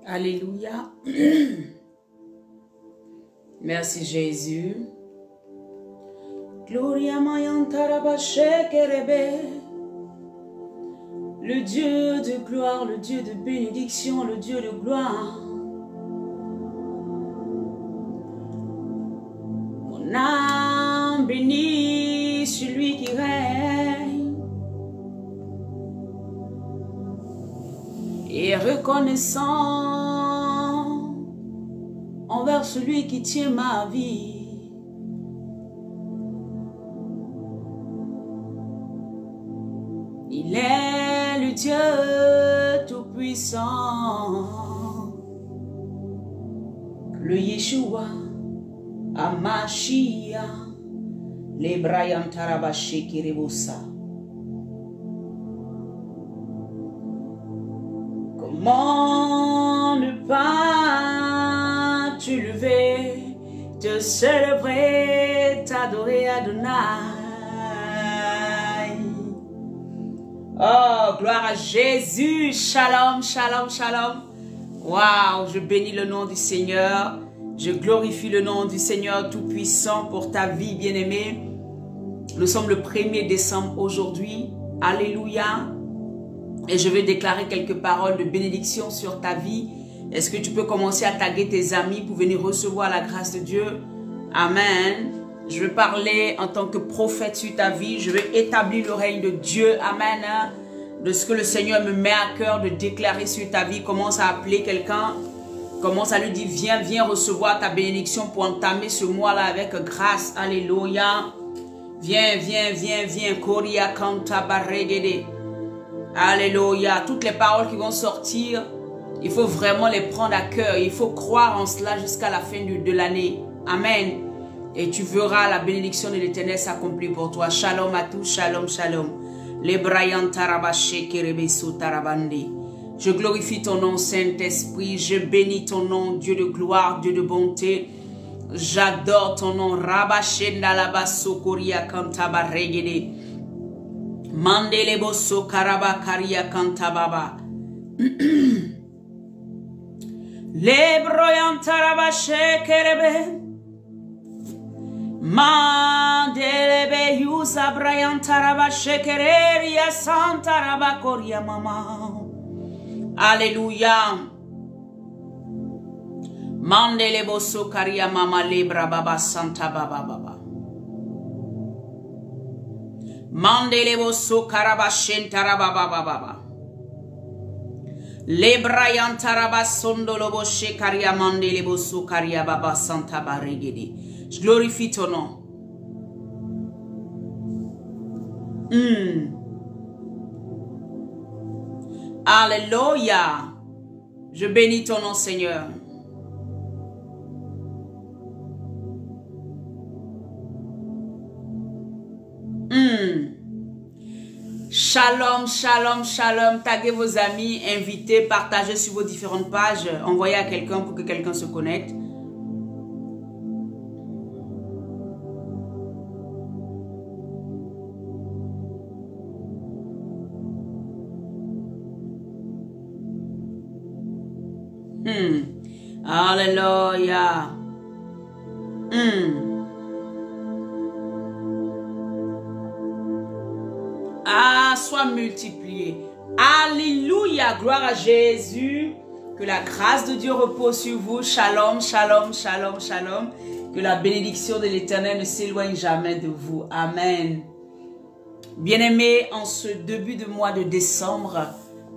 Alléluia. Merci Jésus. Gloria Mayantarabashekerebe. Le Dieu de gloire, le Dieu de bénédiction, le Dieu de gloire. Mon âme bénit celui qui règne et reconnaissant envers celui qui tient ma vie. Il est le Dieu tout-puissant, le Yeshua, Amashia, les Brian Tarabaché Kirebosa. Comment ne pas te lever, te célébrer, t'adorer Adonai. Oh, gloire à Jésus. Shalom, shalom, shalom. Waouh, je bénis le nom du Seigneur. Je glorifie le nom du Seigneur Tout-Puissant pour ta vie, bien-aimée. Nous sommes le 1er décembre aujourd'hui. Alléluia. Et je vais déclarer quelques paroles de bénédiction sur ta vie. Est-ce que tu peux commencer à taguer tes amis pour venir recevoir la grâce de Dieu? Amen. Je vais parler en tant que prophète sur ta vie. Je vais établir le règne de Dieu. Amen. De ce que le Seigneur me met à cœur de déclarer sur ta vie. Commence à appeler quelqu'un. Commence à lui dire, viens, viens recevoir ta bénédiction pour entamer ce mois-là avec grâce. Alléluia. Viens, viens, viens, viens. Koria kanta baregede. Alléluia. Toutes les paroles qui vont sortir, il faut vraiment les prendre à cœur. Il faut croire en cela jusqu'à la fin de l'année. Amen. Et tu verras la bénédiction de l'Éternel s'accomplir pour toi. Shalom à tous. Shalom, shalom. Les Brian Tarabaché Kerebeso Tarabandi. Je glorifie ton nom, Saint-Esprit. Je bénis ton nom, Dieu de gloire, Dieu de bonté. J'adore ton nom. Rabaché Nalabaso Koria Kantaba Regede. Mandele Boso Karaba Karia Kantababa. Les Brian Tarabaché Kerebe. Mandelebe yusa Brian Taraba Shekereria Santa Rabakoria Mama. Alléluia. Mandelebo Sokaria Mama Lebra Baba Santa Baba Baba. Mandelebo Sokaraba Shentaraba Baba Baba. Lebrayan Taraba Sondolobo Shekaria Mandelebo Sokaria Baba Santa Baregede. Je glorifie ton nom. Alléluia. Je bénis ton nom, Seigneur. Shalom, shalom, shalom. Taguez vos amis, invitez, partagez sur vos différentes pages. Envoyez à quelqu'un pour que quelqu'un se connecte. Alléluia. Ah, sois multiplié. Alléluia. Gloire à Jésus. Que la grâce de Dieu repose sur vous. Shalom, shalom, shalom, shalom. Que la bénédiction de l'Éternel ne s'éloigne jamais de vous. Amen. Bien-aimés, en ce début de mois de décembre,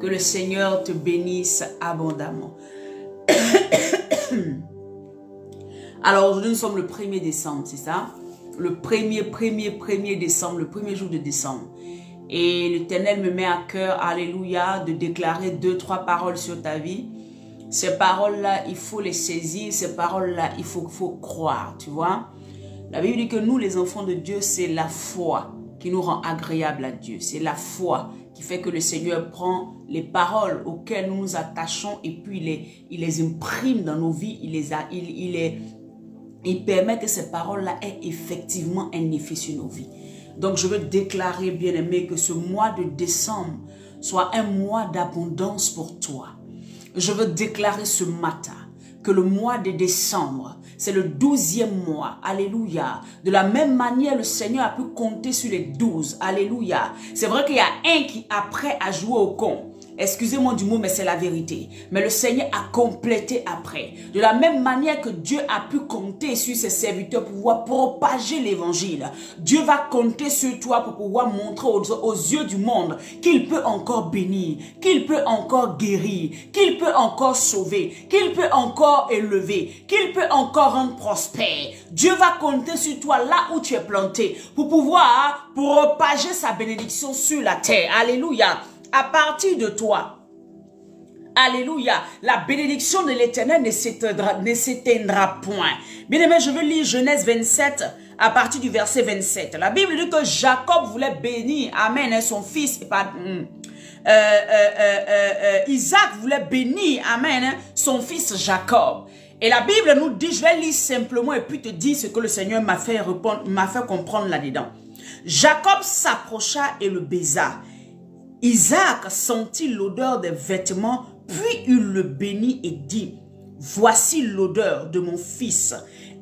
que le Seigneur te bénisse abondamment. Alors aujourd'hui nous sommes le 1er décembre, c'est ça? Le 1er décembre, le premier jour de décembre. Et l'Éternel me met à cœur, alléluia, de déclarer 2-3 paroles sur ta vie. Ces paroles-là, il faut les saisir, ces paroles-là, il faut croire, tu vois. La Bible dit que nous, les enfants de Dieu, c'est la foi qui nous rend agréable à Dieu. C'est la foi qui fait que le Seigneur prend les paroles auxquelles nous nous attachons et puis il les imprime dans nos vies, il permet que ces paroles-là aient effectivement un effet sur nos vies. Donc je veux déclarer, bien-aimé, que ce mois de décembre soit un mois d'abondance pour toi. Je veux déclarer ce matin que le mois de décembre, c'est le 12e mois. Alléluia. De la même manière, le Seigneur a pu compter sur les 12. Alléluia. C'est vrai qu'il y a un qui, après, a joué au con. Excusez-moi du mot, mais c'est la vérité. Mais le Seigneur a complété après. De la même manière que Dieu a pu compter sur ses serviteurs pour pouvoir propager l'évangile, Dieu va compter sur toi pour pouvoir montrer aux yeux du monde qu'il peut encore bénir, qu'il peut encore guérir, qu'il peut encore sauver, qu'il peut encore élever, qu'il peut encore rendre prospère. Dieu va compter sur toi là où tu es planté pour pouvoir propager sa bénédiction sur la terre. Alléluia. À partir de toi, alléluia, la bénédiction de l'Éternel ne s'éteindra point. Bien aimé, je veux lire Genèse 27 à partir du verset 27. La Bible dit que Jacob voulait bénir, amen, son fils, Isaac voulait bénir, amen, son fils Jacob. Et la Bible nous dit, je vais lire simplement et puis te dire ce que le Seigneur m'a fait comprendre là-dedans. Jacob s'approcha et le baisa. Isaac sentit l'odeur des vêtements, puis il le bénit et dit, « Voici l'odeur de mon fils,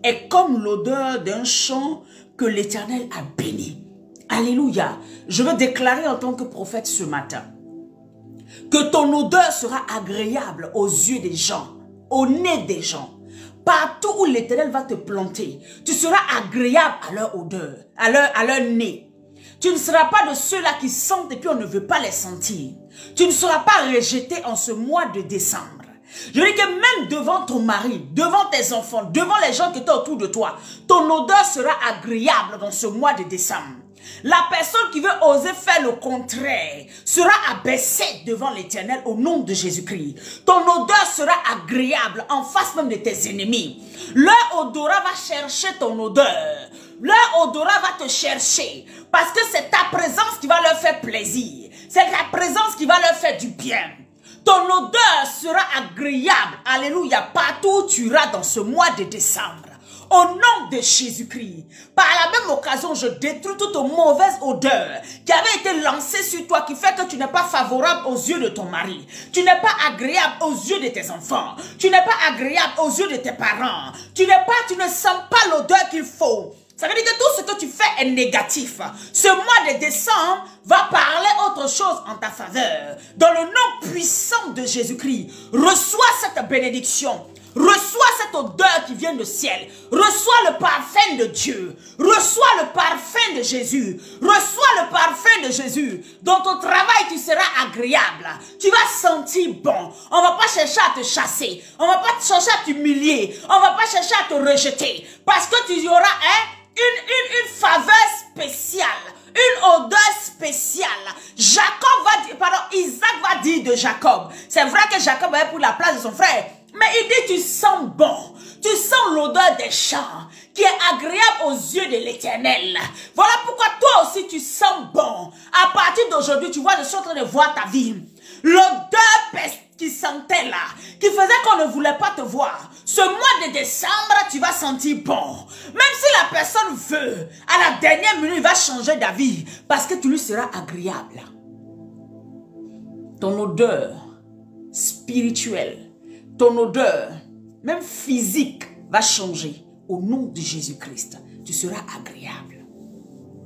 est comme l'odeur d'un champ que l'Éternel a béni. » Alléluia. Je veux déclarer en tant que prophète ce matin que ton odeur sera agréable aux yeux des gens, au nez des gens. Partout où l'Éternel va te planter, tu seras agréable à leur odeur, à leur nez. Tu ne seras pas de ceux-là qui sentent et puis on ne veut pas les sentir. Tu ne seras pas rejeté en ce mois de décembre. Je dis que même devant ton mari, devant tes enfants, devant les gens qui sont autour de toi, ton odeur sera agréable dans ce mois de décembre. La personne qui veut oser faire le contraire sera abaissée devant l'Éternel au nom de Jésus-Christ. Ton odeur sera agréable en face même de tes ennemis. Leur odorat va chercher ton odeur. Leur odorat va te chercher parce que c'est ta présence qui va leur faire plaisir. C'est ta présence qui va leur faire du bien. Ton odeur sera agréable, alléluia, partout où tu iras dans ce mois de décembre. Au nom de Jésus-Christ, par la même occasion, je détruis toute mauvaise odeur qui avait été lancée sur toi, qui fait que tu n'es pas favorable aux yeux de ton mari. Tu n'es pas agréable aux yeux de tes enfants. Tu n'es pas agréable aux yeux de tes parents. Tu ne sens pas l'odeur qu'il faut. Ça veut dire que tout ce que tu fais est négatif. Ce mois de décembre va parler autre chose en ta faveur. Dans le nom puissant de Jésus-Christ, reçois cette bénédiction. Reçois cette odeur qui vient du ciel. Reçois le parfum de Dieu. Reçois le parfum de Jésus. Reçois le parfum de Jésus. Dans ton travail, tu seras agréable. Tu vas sentir bon. On ne va pas chercher à te chasser. On ne va pas chercher à t'humilier. On ne va pas chercher à te rejeter. Parce que tu y auras une faveur spéciale. Une odeur spéciale. Isaac va dire de Jacob. C'est vrai que Jacob avait pris la place de son frère. Mais il dit, tu sens bon. Tu sens l'odeur des champs qui est agréable aux yeux de l'Éternel. Voilà pourquoi toi aussi tu sens bon. À partir d'aujourd'hui, tu vois, je suis en train de voir ta vie. L'odeur qui sentait là, qui faisait qu'on ne voulait pas te voir. Ce mois de décembre, tu vas sentir bon. Même si la personne veut, à la dernière minute, il va changer d'avis parce que tu lui seras agréable. Ton odeur spirituelle, ton odeur, même physique, va changer. Au nom de Jésus-Christ, tu seras agréable.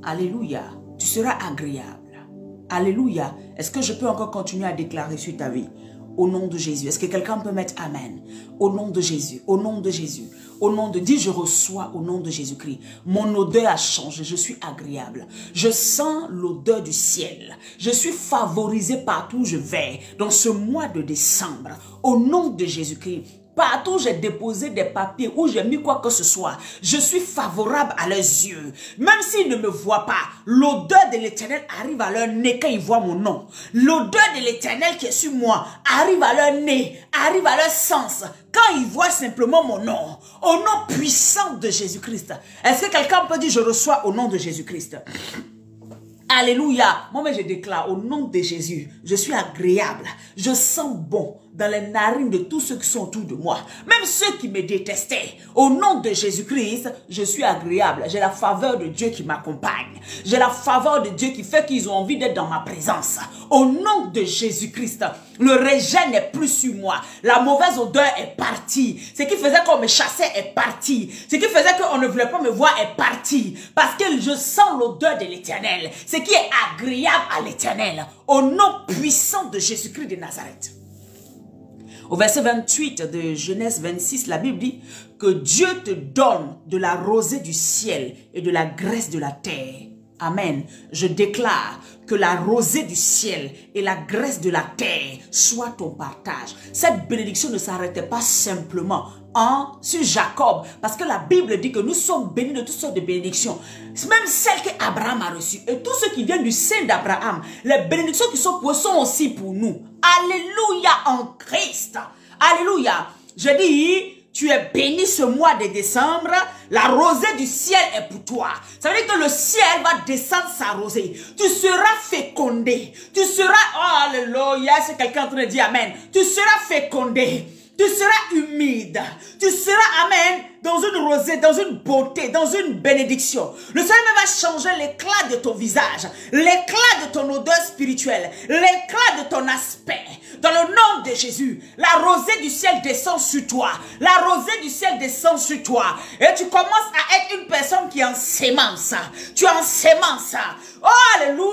Alléluia. Tu seras agréable. Alléluia. Est-ce que je peux encore continuer à déclarer sur ta vie? Au nom de Jésus. Est-ce que quelqu'un peut mettre Amen? Au nom de Jésus. Au nom de Jésus. Au nom de... Dis, je reçois au nom de Jésus-Christ. Mon odeur a changé. Je suis agréable. Je sens l'odeur du ciel. Je suis favorisé partout où je vais. Dans ce mois de décembre. Au nom de Jésus-Christ. Partout où j'ai déposé des papiers, où j'ai mis quoi que ce soit, je suis favorable à leurs yeux. Même s'ils ne me voient pas, l'odeur de l'Éternel arrive à leur nez quand ils voient mon nom. L'odeur de l'Éternel qui est sur moi arrive à leur nez, arrive à leur sens, quand ils voient simplement mon nom. Au nom puissant de Jésus-Christ. Est-ce que quelqu'un peut dire, je reçois au nom de Jésus-Christ? Alléluia. Moi-même, je déclare au nom de Jésus, je suis agréable. Je sens bon dans les narines de tous ceux qui sont autour de moi. Même ceux qui me détestaient. Au nom de Jésus-Christ, je suis agréable. J'ai la faveur de Dieu qui m'accompagne. J'ai la faveur de Dieu qui fait qu'ils ont envie d'être dans ma présence. Au nom de Jésus-Christ, le rejet n'est plus sur moi. La mauvaise odeur est partie. Ce qui faisait qu'on me chassait est parti. Ce qui faisait qu'on ne voulait pas me voir est parti. Parce que je sens l'odeur de l'Éternel. Ce qui est agréable à l'Éternel. Au nom puissant de Jésus-Christ de Nazareth. Au verset 28 de Genèse 26, la Bible dit que Dieu te donne de la rosée du ciel et de la graisse de la terre. Amen. Je déclare que la rosée du ciel et la graisse de la terre soient ton partage. Cette bénédiction ne s'arrêtait pas simplement sur Jacob, parce que la Bible dit que nous sommes bénis de toutes sortes de bénédictions, même celles qu'Abraham a reçues. Et tous ceux qui viennent du sein d'Abraham, les bénédictions qui sont pour eux sont aussi pour nous. Alléluia en Christ. Alléluia. Je dis, tu es béni ce mois de décembre, la rosée du ciel est pour toi. Ça veut dire que le ciel va descendre sa rosée. Tu seras fécondé. Tu seras, oh, alléluia, c'est quelqu'un en train de dire amen. Tu seras fécondé. Tu seras humide. Tu seras, amen, dans une rosée, dans une beauté, dans une bénédiction. Le Seigneur va changer l'éclat de ton visage, l'éclat de ton odeur spirituelle, l'éclat de ton aspect. Dans le nom de Jésus, la rosée du ciel descend sur toi. La rosée du ciel descend sur toi. Et tu commences à être une personne qui en sémence. Tu en sémence. Oh, alléluia.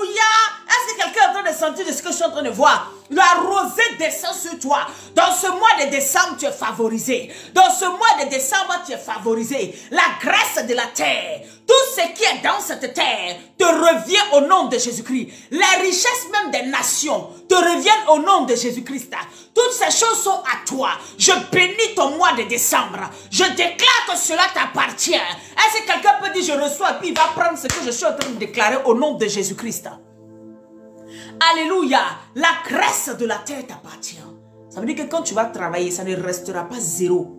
Est-ce que quelqu'un est en train de sentir de ce que je suis en train de voir? La rosée descend sur toi. Dans ce mois de décembre, tu es favorisé. Dans ce mois de décembre, tu es favorisé. La graisse de la terre, tout ce qui est dans cette terre, te revient au nom de Jésus-Christ. Les richesses même des nations te reviennent au nom de Jésus-Christ. Toutes ces choses sont à toi. Je bénis ton mois de décembre. Je déclare que cela t'appartient. Est-ce que quelqu'un peut dire je reçois et puis il va prendre ce que je suis en train de déclarer au nom de Jésus-Christ? Alléluia. La graisse de la terre t'appartient. Ça veut dire que quand tu vas travailler, ça ne restera pas zéro.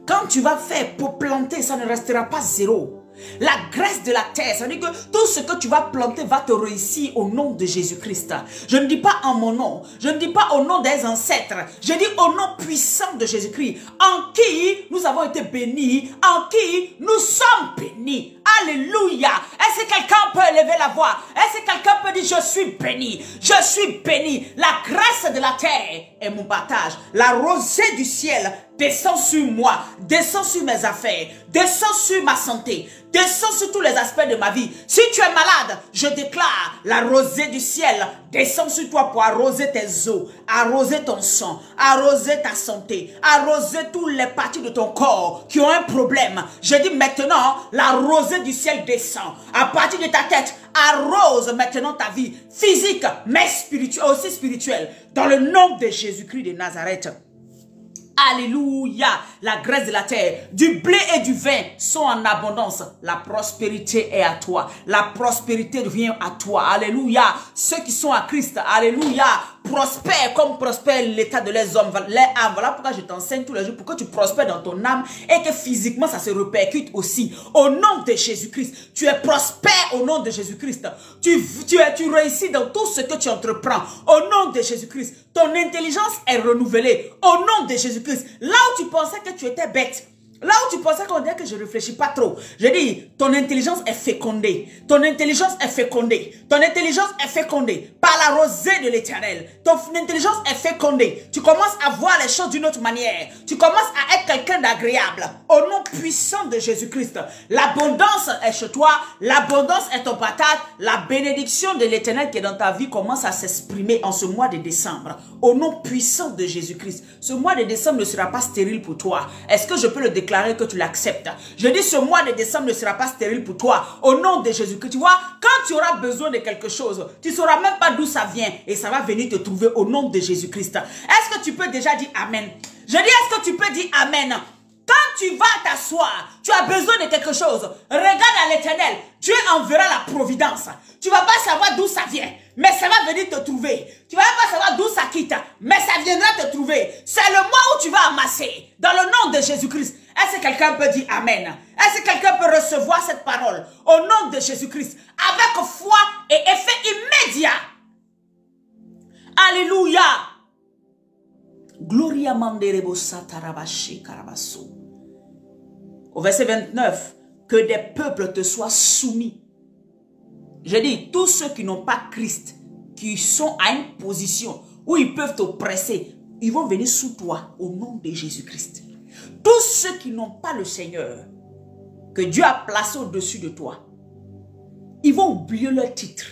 Quand tu vas faire pour planter, ça ne restera pas zéro. La graisse de la terre, ça veut dire que tout ce que tu vas planter va te réussir au nom de Jésus-Christ. Je ne dis pas en mon nom, je ne dis pas au nom des ancêtres, je dis au nom puissant de Jésus-Christ, en qui nous avons été bénis, en qui nous sommes bénis. Alléluia. Est-ce que quelqu'un peut élever la voix? Est-ce que quelqu'un peut dire je suis béni? Je suis béni. La grâce de la terre est mon partage. La rosée du ciel descend sur moi, descend sur mes affaires, descend sur ma santé, descend sur tous les aspects de ma vie. Si tu es malade, je déclare la rosée du ciel descend sur toi pour arroser tes os, arroser ton sang, arroser ta santé, arroser toutes les parties de ton corps qui ont un problème. Je dis maintenant, la rosée du ciel descend à partir de ta tête, arrose maintenant ta vie physique, mais spirituelle, aussi spirituelle, dans le nom de Jésus-Christ de Nazareth. Alléluia. La graisse de la terre, du blé et du vin sont en abondance. La prospérité est à toi. La prospérité vient à toi. Alléluia. Ceux qui sont à Christ, alléluia, prospèrent comme prospère l'état de les hommes, les âmes. Voilà pourquoi je t'enseigne tous les jours, pour que tu prospères dans ton âme et que physiquement ça se répercute aussi. Au nom de Jésus-Christ, tu es prospère au nom de Jésus-Christ. Tu réussis dans tout ce que tu entreprends. Au nom de Jésus-Christ, ton intelligence est renouvelée. Au nom de Jésus-Christ, là où tu pensais que tu étais bête, là où tu pensais qu'on dirait que je ne réfléchis pas trop, je dis, ton intelligence est fécondée. Ton intelligence est fécondée. Ton intelligence est fécondée par la rosée de l'Éternel. Ton intelligence est fécondée. Tu commences à voir les choses d'une autre manière. Tu commences à être quelqu'un d'agréable. Au nom puissant de Jésus-Christ, l'abondance est chez toi. L'abondance est ton partage. La bénédiction de l'Éternel qui est dans ta vie commence à s'exprimer en ce mois de décembre. Au nom puissant de Jésus-Christ. Ce mois de décembre ne sera pas stérile pour toi. Est-ce que je peux le déclarer que tu l'acceptes? Je dis ce mois de décembre ne sera pas stérile pour toi. Au nom de Jésus-Christ. Tu vois, quand tu auras besoin de quelque chose, tu ne sauras même pas d'où ça vient et ça va venir te trouver au nom de Jésus-Christ. Est-ce que tu peux déjà dire Amen? Je dis, est-ce que tu peux dire Amen? Quand tu vas t'asseoir, tu as besoin de quelque chose. Regarde à l'Éternel. Dieu enverra la providence. Tu ne vas pas savoir d'où ça vient, mais ça va venir te trouver. Tu ne vas pas savoir d'où ça quitte, mais ça viendra te trouver. C'est le mois où tu vas amasser. Dans le nom de Jésus-Christ. Est-ce que quelqu'un peut dire Amen? Est-ce que quelqu'un peut recevoir cette parole au nom de Jésus-Christ avec foi et effet immédiat? Alléluia. Gloria manderebo satarabashi karabaso. Au verset 29, que des peuples te soient soumis. Je dis, tous ceux qui n'ont pas Christ, qui sont à une position où ils peuvent t'oppresser, ils vont venir sous toi au nom de Jésus-Christ. Tous ceux qui n'ont pas le Seigneur, que Dieu a placé au-dessus de toi, ils vont oublier leur titre.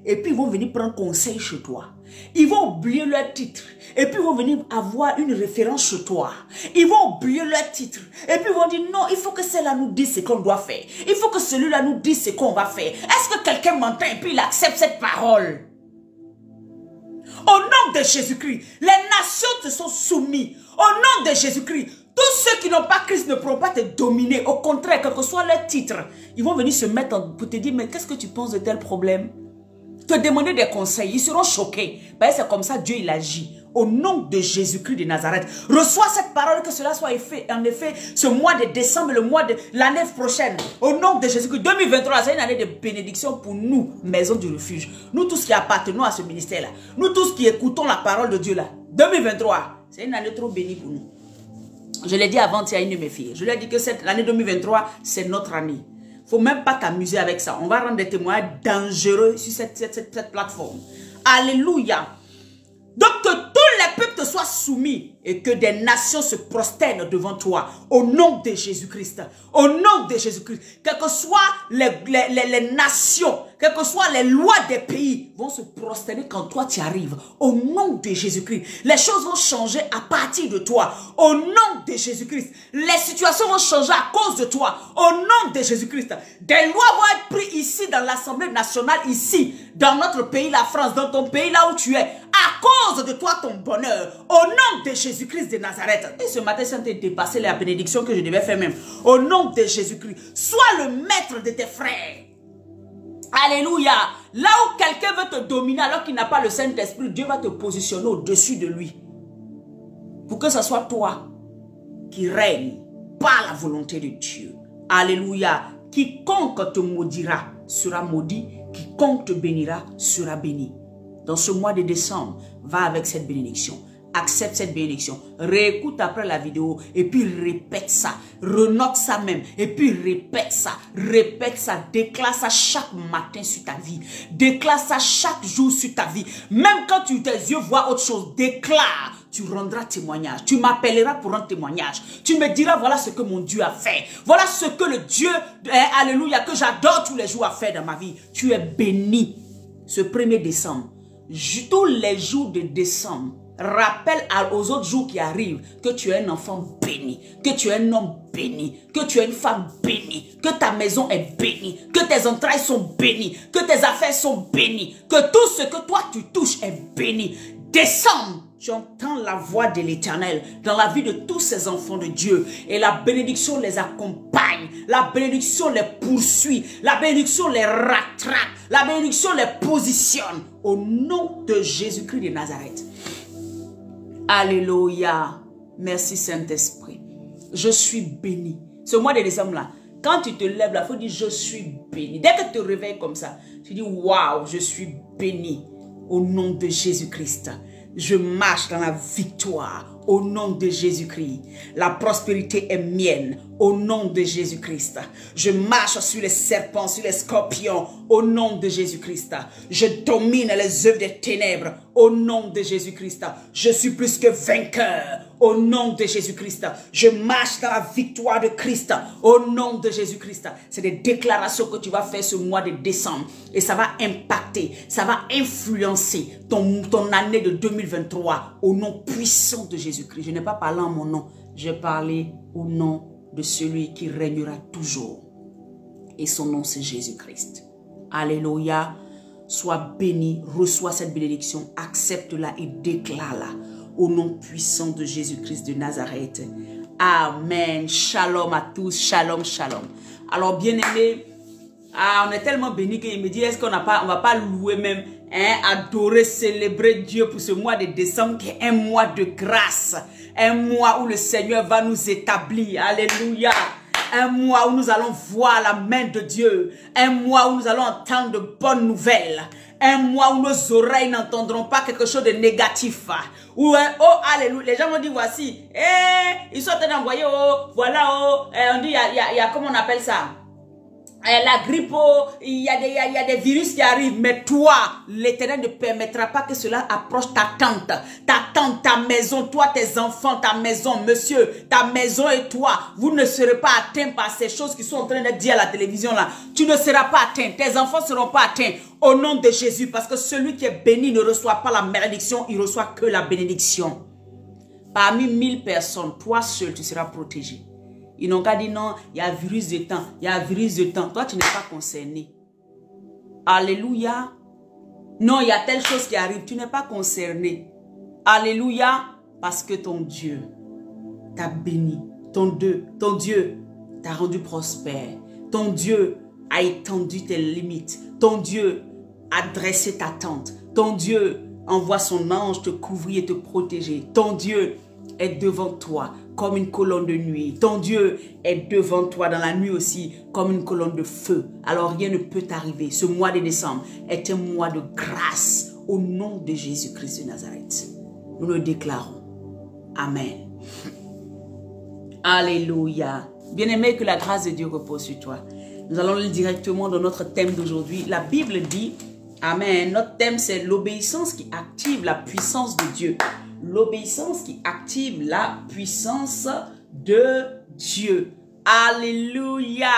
Et puis ils vont venir prendre conseil chez toi. Ils vont oublier leur titre. Et puis ils vont venir avoir une référence chez toi. Ils vont oublier leur titre. Et puis ils vont dire non, il faut que celle-là nous dise ce qu'on doit faire. Il faut que celui-là nous dise ce qu'on va faire. Est-ce que quelqu'un m'entend et puis il accepte cette parole? Au nom de Jésus-Christ, les nations te sont soumises. Au nom de Jésus-Christ, tous ceux qui n'ont pas Christ ne pourront pas te dominer. Au contraire, quel que soit leur titre, ils vont venir se mettre pour te dire, mais qu'est-ce que tu penses de tel problème? Te demander des conseils, ils seront choqués. Ben, c'est comme ça Dieu il agit. Au nom de Jésus-Christ de Nazareth, reçois cette parole, que cela soit en effet ce mois de décembre, le mois de l'année prochaine. Au nom de Jésus-Christ, 2023, c'est une année de bénédiction pour nous, Maison du Refuge. Nous tous qui appartenons à ce ministère-là, nous tous qui écoutons la parole de Dieu là. 2023, c'est une année trop bénie pour nous. Je l'ai dit avant, il y a une de mes filles. Je lui ai dit que l'année 2023, c'est notre année. Il ne faut même pas t'amuser avec ça. On va rendre des témoignages dangereux sur cette plateforme. Alléluia. Donc que tous les peuples te soient soumis et que des nations se prosternent devant toi. Au nom de Jésus-Christ. Au nom de Jésus-Christ. Quelles que soient les nations, quelles que soient les lois des pays, vont se prosterner quand toi tu arrives. Au nom de Jésus-Christ. Les choses vont changer à partir de toi. Au nom de Jésus-Christ. Les situations vont changer à cause de toi. Au nom de Jésus-Christ. Des lois vont être prises ici dans l'Assemblée nationale, ici, dans notre pays, la France, dans ton pays, là où tu es. À cause de toi, ton bonheur. Au nom de Jésus-Christ de Nazareth. Et ce matin, ça t'a dépassé la bénédiction que je devais faire même. Au nom de Jésus-Christ. Sois le maître de tes frères. Alléluia. Là où quelqu'un veut te dominer alors qu'il n'a pas le Saint-Esprit, Dieu va te positionner au-dessus de lui. Pour que ce soit toi qui règne par la volonté de Dieu. Alléluia. Quiconque te maudira sera maudit. Quiconque te bénira sera béni. Dans ce mois de décembre, va avec cette bénédiction. Accepte cette bénédiction. Réécoute après la vidéo et puis répète ça. Renote ça même. Et puis répète ça. Répète ça. Déclare ça chaque matin sur ta vie. Déclare ça chaque jour sur ta vie. Même quand tes yeux voient autre chose, déclare. Tu rendras témoignage. Tu m'appelleras pour rendre témoignage. Tu me diras, voilà ce que mon Dieu a fait. Voilà ce que le Dieu, alléluia, que j'adore tous les jours a fait dans ma vie. Tu es béni. Ce 1er décembre. Tous les jours de décembre, rappelle aux autres jours qui arrivent que tu es un enfant béni, que tu es un homme béni, que tu es une femme bénie, que ta maison est bénie, que tes entrailles sont bénies, que tes affaires sont bénies, que tout ce que toi tu touches est béni. Décembre, tu entends la voix de l'Éternel dans la vie de tous ces enfants de Dieu et la bénédiction les accompagne, la bénédiction les poursuit, la bénédiction les rattrape, la bénédiction les positionne au nom de Jésus-Christ de Nazareth. Alléluia. Merci Saint-Esprit. Je suis béni. Ce mois de décembre là, quand tu te lèves là, il faut dire je suis béni. Dès que tu te réveilles comme ça, tu dis waouh, je suis béni au nom de Jésus-Christ. Je marche dans la victoire au nom de Jésus-Christ. La prospérité est mienne au nom de Jésus-Christ. Je marche sur les serpents, sur les scorpions au nom de Jésus-Christ. Je domine les œuvres des ténèbres au nom de Jésus-Christ. Je suis plus que vainqueur au nom de Jésus-Christ. Je marche dans la victoire de Christ au nom de Jésus-Christ. C'est des déclarations que tu vas faire ce mois de décembre et ça va impacter, ça va influencer ton année de 2023 au nom puissant de Jésus-Christ. Je n'ai pas parlé en mon nom, j'ai parlé au nom de celui qui régnera toujours. Et son nom c'est Jésus-Christ. Alléluia. Sois béni, reçois cette bénédiction, accepte-la et déclare-la au nom puissant de Jésus-Christ de Nazareth. Amen. Shalom à tous. Shalom, shalom. Alors bien aimé, on est tellement béni qu'il me dit, est-ce qu'on va pas louer même adorer, célébrer Dieu pour ce mois de décembre qui est un mois de grâce. Un mois où le Seigneur va nous établir. Alléluia. Un mois où nous allons voir la main de Dieu. Un mois où nous allons entendre de bonnes nouvelles. Un mois où nos oreilles n'entendront pas quelque chose de négatif. Ou oh, alléluia. Les gens vont dire voici. Ils sont en train d'envoyer, oh, voilà, oh. On dit, il y a, comment on appelle ça? La grippe, il y a des virus qui arrivent, mais toi, l'Éternel ne permettra pas que cela approche ta tente, ta maison, toi, tes enfants, ta maison, monsieur, ta maison et toi. Vous ne serez pas atteints par ces choses qui sont en train d'être dites à la télévision là. Tu ne seras pas atteint, tes enfants ne seront pas atteints au nom de Jésus, parce que celui qui est béni ne reçoit pas la malédiction, il reçoit que la bénédiction. Parmi 1000 personnes, toi seul, tu seras protégé. Ils n'ont qu'à dire non, il y a virus de temps, il y a virus de temps. Toi, tu n'es pas concerné. Alléluia. Non, il y a telle chose qui arrive, tu n'es pas concerné. Alléluia. Parce que ton Dieu t'a béni. Ton Dieu t'a rendu prospère. Ton Dieu a étendu tes limites. Ton Dieu a dressé ta tente. Ton Dieu envoie son ange te couvrir et te protéger. Ton Dieu est devant toi comme une colonne de nuit. Ton Dieu est devant toi dans la nuit aussi comme une colonne de feu. Alors rien ne peut t'arriver. Ce mois de décembre est un mois de grâce au nom de Jésus-Christ de Nazareth. Nous le déclarons. Amen. Alléluia. Bien-aimé, que la grâce de Dieu repose sur toi. Nous allons aller directement dans notre thème d'aujourd'hui. La Bible dit, amen, notre thème c'est l'obéissance qui active la puissance de Dieu. L'obéissance qui active la puissance de Dieu. Alléluia.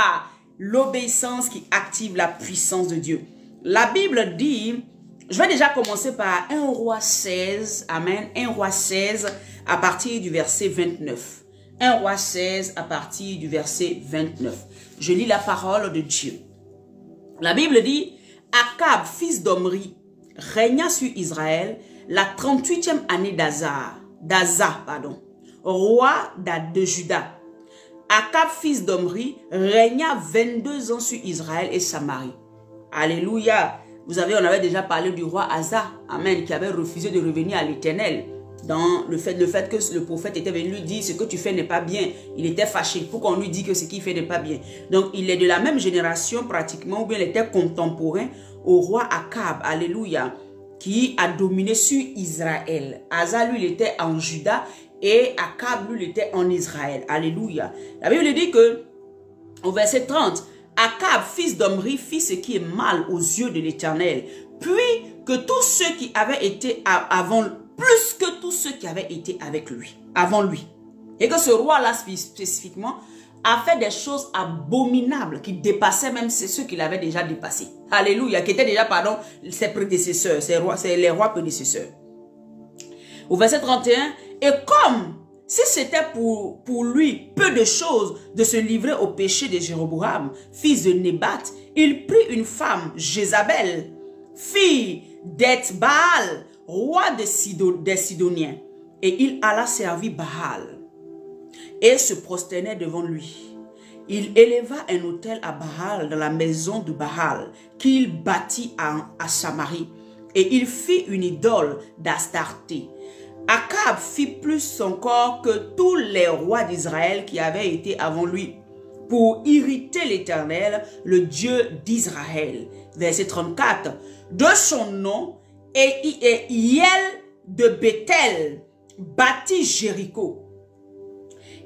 L'obéissance qui active la puissance de Dieu. La Bible dit, je vais déjà commencer par 1 Roi 16, amen, 1 Roi 16 à partir du verset 29. 1 Roi 16 à partir du verset 29. Je lis la parole de Dieu. La Bible dit, Akab, fils d'Omri, régna sur Israël la 38e année d'Asa, roi de Juda. Akab, fils d'Omri, régna 22 ans sur Israël et Samarie. Alléluia. Vous savez, on avait déjà parlé du roi Asa, amen, qui avait refusé de revenir à l'Éternel. Dans le fait que le prophète était venu lui dire ce que tu fais n'est pas bien. Il était fâché pour qu'on lui dise que ce qu'il fait n'est pas bien. Donc il est de la même génération pratiquement, ou bien il était contemporain au roi Akab, alléluia, qui a dominé sur Israël. Asa, lui, il était en Juda et Akab, lui, il était en Israël. Alléluia. La Bible dit que, au verset 30, Akab, fils d'Omri, fit ce qui est mal aux yeux de l'Éternel. Puis que tous ceux qui avaient été avant, plus que tous ceux qui avaient été avec lui, avant lui. Et que ce roi-là, spécifiquement, a fait des choses abominables qui dépassaient même ceux qu'il avait déjà dépassés. Alléluia, qui étaient déjà, pardon, ses prédécesseurs, c'est les rois prédécesseurs. Au verset 31, et comme si c'était pour lui peu de choses de se livrer au péché de Jéroboam, fils de Nébat, il prit une femme, Jézabel, fille d'Ethbaal, roi des Sidoniens, et il alla servir Baal et se prosternait devant lui. Il éleva un autel à Baal dans la maison de Baal qu'il bâtit à Samarie, et il fit une idole d'Astarté. Akab fit plus encore que tous les rois d'Israël qui avaient été avant lui, pour irriter l'Éternel, le Dieu d'Israël. Verset 34. De son nom, et Hiel de Bethel bâtit Jéricho.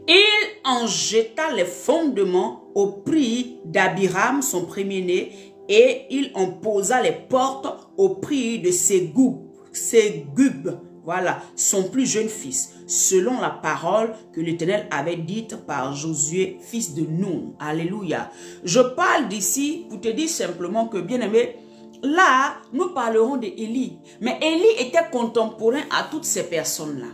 Il en jeta les fondements au prix d'Abiram, son premier-né, et il en posa les portes au prix de Ségub, voilà, son plus jeune fils, selon la parole que l'Éternel avait dite par Josué, fils de Nun. Alléluia. Je parle d'ici pour te dire simplement que, bien-aimé, là, nous parlerons d'Élie. Mais Élie était contemporain à toutes ces personnes-là.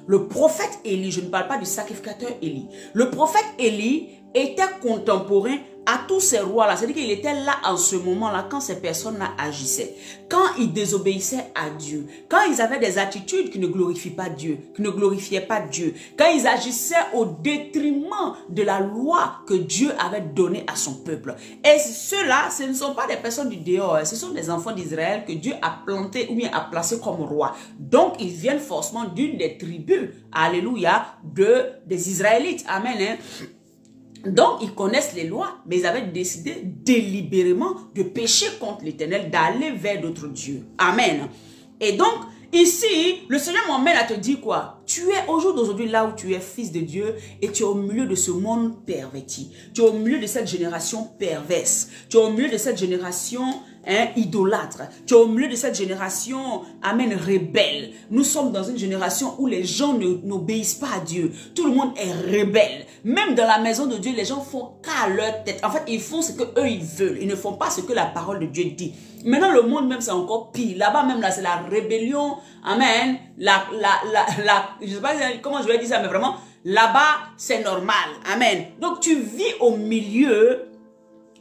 Le prophète Élie, je ne parle pas du sacrificateur Élie. Le prophète Élie était contemporain à tous ces rois-là. C'est-à-dire qu'il était là en ce moment-là quand ces personnes-là agissaient. Quand ils désobéissaient à Dieu. Quand ils avaient des attitudes qui ne glorifient pas Dieu. Qui ne glorifiaient pas Dieu. Quand ils agissaient au détriment de la loi que Dieu avait donnée à son peuple. Et ceux-là, ce ne sont pas des personnes du dehors. Ce sont des enfants d'Israël que Dieu a plantés ou bien a placés comme rois. Donc, ils viennent forcément d'une des tribus, alléluia, des Israélites. Amen. Hein? Donc, ils connaissent les lois, mais ils avaient décidé délibérément de pécher contre l'Éternel, d'aller vers d'autres dieux. Amen. Et donc, ici, le Seigneur m'emmène à te dire quoi? Tu es au jour d'aujourd'hui là où tu es fils de Dieu et tu es au milieu de ce monde perverti. Tu es au milieu de cette génération perverse. Tu es au milieu de cette génération idolâtre. Tu es au milieu de cette génération, amen, rebelle. Nous sommes dans une génération où les gens n'obéissent pas à Dieu. Tout le monde est rebelle. Même dans la maison de Dieu, les gens font qu'à leur tête. En fait, ils font ce que eux ils veulent. Ils ne font pas ce que la parole de Dieu dit. Maintenant, le monde même, c'est encore pire. Là-bas même, là, c'est la rébellion. Amen. Je sais pas comment je vais dire ça, mais vraiment, là-bas, c'est normal. Amen. Donc, tu vis au milieu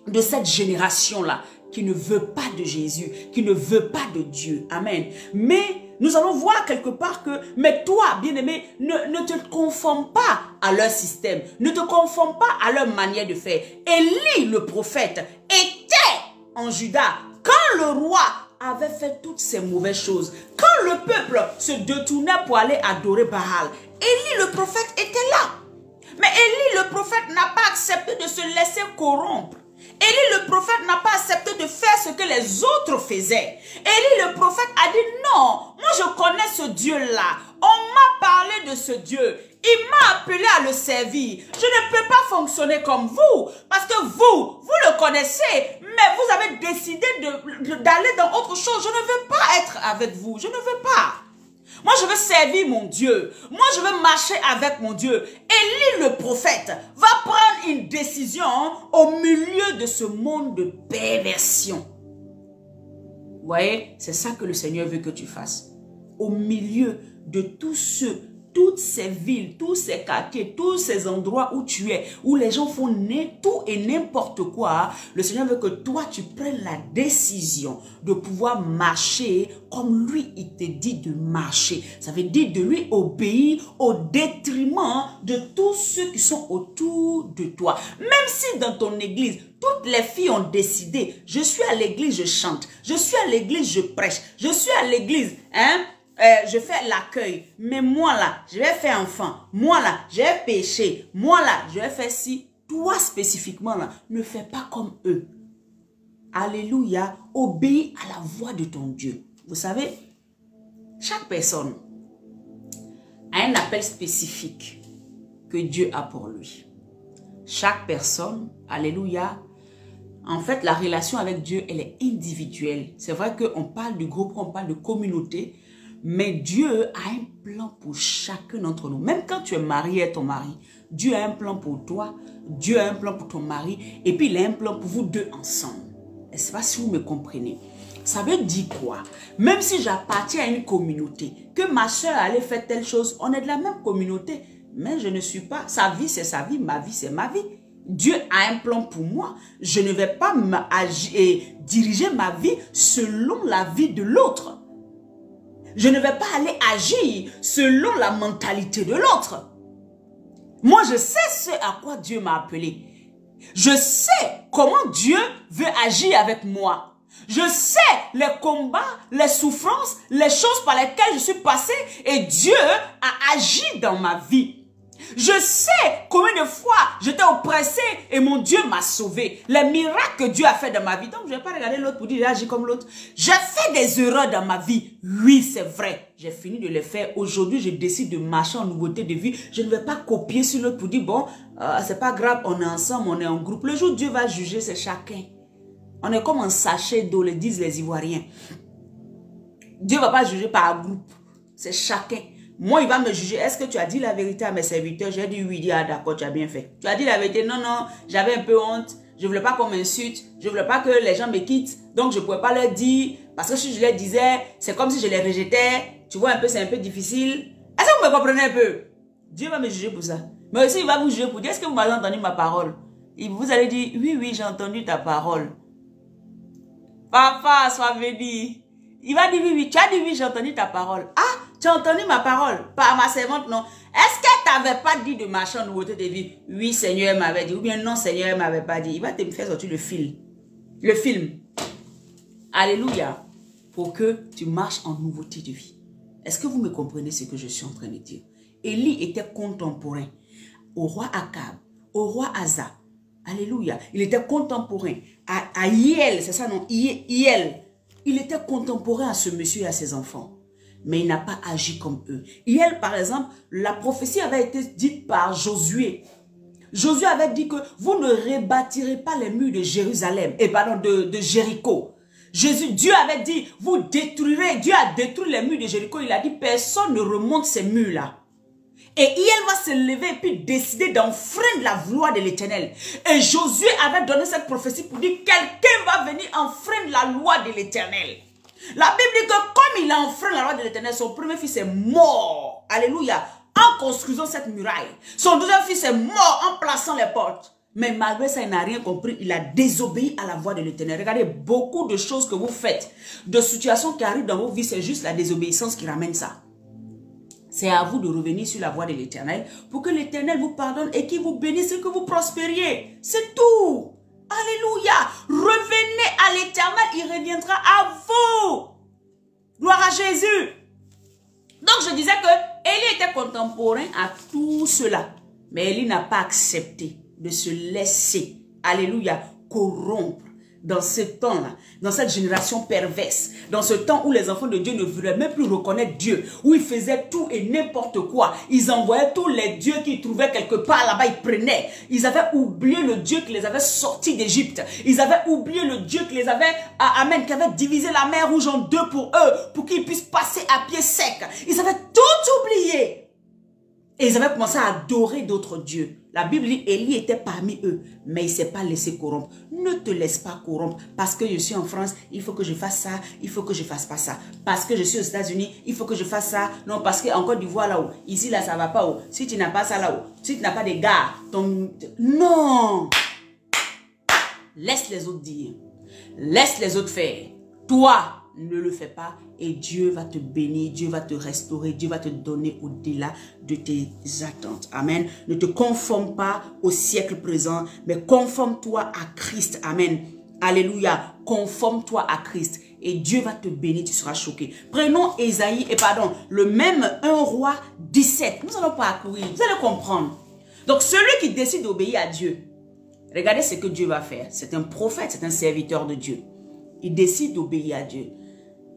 de cette génération-là qui ne veut pas de Jésus, qui ne veut pas de Dieu. Amen. Mais nous allons voir quelque part que, mais toi, bien-aimé, ne te conforme pas à leur système. Ne te conforme pas à leur manière de faire. Élie, le prophète, était en Juda quand le roi avait fait toutes ces mauvaises choses. Quand le peuple se détournait pour aller adorer Baal, Élie, le prophète, était là. Mais Élie, le prophète, n'a pas accepté de se laisser corrompre. Élie le prophète n'a pas accepté de faire ce que les autres faisaient. Élie le prophète a dit non, moi je connais ce Dieu-là. On m'a parlé de ce Dieu. Il m'a appelé à le servir. Je ne peux pas fonctionner comme vous. Parce que vous le connaissez. Mais vous avez décidé d'aller dans autre chose. Je ne veux pas être avec vous. Je ne veux pas. Moi, je veux servir mon Dieu. Moi, je veux marcher avec mon Dieu. Élie, le prophète, va prendre une décision au milieu de ce monde de perversion. Vous voyez, c'est ça que le Seigneur veut que tu fasses. Au milieu de tous ceux, toutes ces villes, tous ces quartiers, tous ces endroits où tu es, où les gens font tout et n'importe quoi, le Seigneur veut que toi, tu prennes la décision de pouvoir marcher comme lui, il te dit de marcher. Ça veut dire de lui obéir au détriment de tous ceux qui sont autour de toi. Même si dans ton église, toutes les filles ont décidé, je suis à l'église, je chante, je suis à l'église, je prêche, je suis à l'église, je fais l'accueil, mais moi là, je vais faire enfant, moi là, je vais pécher, moi là, je vais faire ci. Toi spécifiquement là, ne fais pas comme eux. Alléluia, obéis à la voix de ton Dieu. Vous savez, chaque personne a un appel spécifique que Dieu a pour lui. Chaque personne, alléluia, en fait, la relation avec Dieu, elle est individuelle. C'est vrai qu'on parle du groupe, on parle de communauté, mais Dieu a un plan pour chacun d'entre nous. Même quand tu es marié à ton mari, Dieu a un plan pour toi, Dieu a un plan pour ton mari, et puis il a un plan pour vous deux ensemble. Je ne sais pas si vous me comprenez. Ça veut dire quoi? Même si j'appartiens à une communauté, que ma soeur allait faire telle chose, on est de la même communauté, mais je ne suis pas, sa vie c'est sa vie, ma vie c'est ma vie. Dieu a un plan pour moi. Je ne vais pas diriger ma vie selon la vie de l'autre. Je ne vais pas aller agir selon la mentalité de l'autre. Moi, je sais ce à quoi Dieu m'a appelé. Je sais comment Dieu veut agir avec moi. Je sais les combats, les souffrances, les choses par lesquelles je suis passée et Dieu a agi dans ma vie. Je sais combien de fois j'étais oppressée et mon Dieu m'a sauvé. Les miracles que Dieu a fait dans ma vie. Donc, je ne vais pas regarder l'autre pour dire j'ai agi comme l'autre. J'ai fait des erreurs dans ma vie. Oui, c'est vrai. J'ai fini de les faire. Aujourd'hui, je décide de marcher en nouveauté de vie. Je ne vais pas copier sur l'autre pour dire bon, c'est pas grave, on est ensemble, on est en groupe. Le jour où Dieu va juger, c'est chacun. On est comme un sachet d'eau, le disent les Ivoiriens. Dieu ne va pas juger par groupe. C'est chacun. Moi, il va me juger. Est-ce que tu as dit la vérité à mes serviteurs? J'ai dit oui, dit ah d'accord, tu as bien fait. Tu as dit la vérité? Non, non, j'avais un peu honte. Je ne voulais pas qu'on m'insulte. Je ne voulais pas que les gens me quittent. Donc, je ne pouvais pas leur dire. Parce que si je leur disais, c'est comme si je les rejetais. Tu vois un peu, c'est un peu difficile. Est-ce que vous me comprenez un peu? Dieu va me juger pour ça. Mais aussi, il va vous juger pour dire, est-ce que vous m'avez entendu ma parole? vous allez dire, oui, oui, j'ai entendu ta parole. Papa, sois béni. Il va dire, oui, oui, tu as dit, oui, j'ai entendu ta parole. Ah, tu as entendu ma parole, par ma servante, non. Est-ce qu'elle t'avait pas dit de marcher en nouveauté de vie? Oui, Seigneur m'avait dit. Ou bien non, Seigneur m'avait pas dit. Il va te faire sortir le film. Le film. Alléluia. Pour que tu marches en nouveauté de vie. Est-ce que vous me comprenez ce que je suis en train de dire? Élie était contemporain au roi Akab, au roi Asa. Alléluia. Il était contemporain à Hiel, c'est ça non? Hiel. Il était contemporain à ce monsieur et à ses enfants. Mais il n'a pas agi comme eux. Hiel, par exemple, la prophétie avait été dite par Josué. Josué avait dit que vous ne rebâtirez pas les murs de Jérusalem, et pardon, de Jéricho. Dieu avait dit, vous détruirez, Dieu a détruit les murs de Jéricho. Il a dit, personne ne remonte ces murs-là. Et Hiel va se lever et puis décider d'enfreindre la loi de l'Éternel. Et Josué avait donné cette prophétie pour dire, quelqu'un va venir enfreindre la loi de l'Éternel. La Bible dit que comme il a enfreint la loi de l'Éternel, son premier fils est mort. Alléluia. En construisant cette muraille. Son deuxième fils est mort en plaçant les portes. Mais malgré ça, il n'a rien compris. Il a désobéi à la voix de l'Éternel. Regardez, beaucoup de choses que vous faites, de situations qui arrivent dans vos vies, c'est juste la désobéissance qui ramène ça. C'est à vous de revenir sur la voie de l'Éternel pour que l'Éternel vous pardonne et qu'il vous bénisse et que vous prospériez. C'est tout. Alléluia. Revenez à l'Éternel, il reviendra à vous. Gloire à Jésus. Donc je disais que Élie était contemporain à tout cela. Mais Élie n'a pas accepté de se laisser, alléluia, corrompre. Dans ce temps-là, dans cette génération perverse, dans ce temps où les enfants de Dieu ne voulaient même plus reconnaître Dieu, où ils faisaient tout et n'importe quoi, ils envoyaient tous les dieux qu'ils trouvaient quelque part là-bas, ils prenaient. Ils avaient oublié le Dieu qui les avait sortis d'Égypte. Ils avaient oublié le Dieu qui les avait, amen, qui avait divisé la mer Rouge en deux pour eux, pour qu'ils puissent passer à pied sec. Ils avaient tout oublié. Et ils avaient commencé à adorer d'autres dieux. La Bible dit, Élie était parmi eux, mais il ne s'est pas laissé corrompre. Ne te laisse pas corrompre. Parce que je suis en France, il faut que je fasse ça, il faut que je fasse pas ça. Parce que je suis aux États-Unis, il faut que je fasse ça. Non, parce qu'en Côte d'Ivoire là-haut, ici là, ça ne va pas haut. Si tu n'as pas ça là-haut, si tu n'as pas des gars, non! Laisse les autres dire. Laisse les autres faire. Toi, ne le fais pas et Dieu va te bénir, Dieu va te restaurer, Dieu va te donner au-delà de tes attentes. Amen. Ne te conforme pas au siècle présent, mais conforme-toi à Christ. Amen. Alléluia. Conforme-toi à Christ et Dieu va te bénir, tu seras choqué. Prenons Ésaïe, le même 1 roi 17. Nous allons parcourir, vous allez comprendre. Donc celui qui décide d'obéir à Dieu, regardez ce que Dieu va faire. C'est un prophète, c'est un serviteur de Dieu. Il décide d'obéir à Dieu.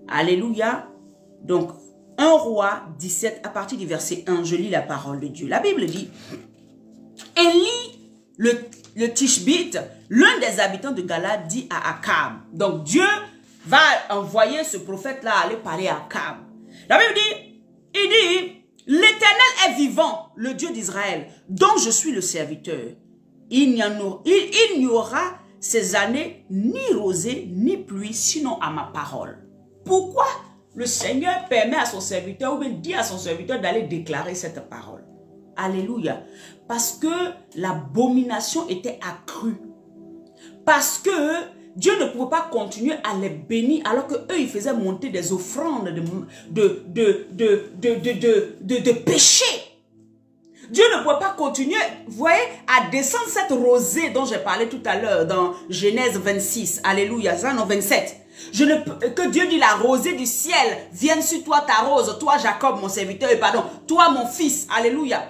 Alléluia. Donc, 1 roi 17, à partir du verset 1, je lis la parole de Dieu. La Bible dit, Élie, le Tishbite, l'un des habitants de Galade, dit à Akab. Donc, Dieu va envoyer ce prophète-là aller parler à Akab. La Bible dit, il dit, l'Éternel est vivant, le Dieu d'Israël, dont je suis le serviteur. Il n'y aura ces années ni rosée ni pluie, sinon à ma parole. Pourquoi le Seigneur permet à son serviteur ou bien dit à son serviteur d'aller déclarer cette parole? Alléluia. Parce que l'abomination était accrue. Parce que Dieu ne pouvait pas continuer à les bénir alors qu'eux, ils faisaient monter des offrandes de péché. Dieu ne pouvait pas continuer, vous voyez, à descendre cette rosée dont j'ai parlé tout à l'heure dans Genèse 26. Alléluia, ça non 27. Que Dieu dit la rosée du ciel vienne sur toi ta rose, toi Jacob mon serviteur, et pardon, toi mon fils. Alléluia.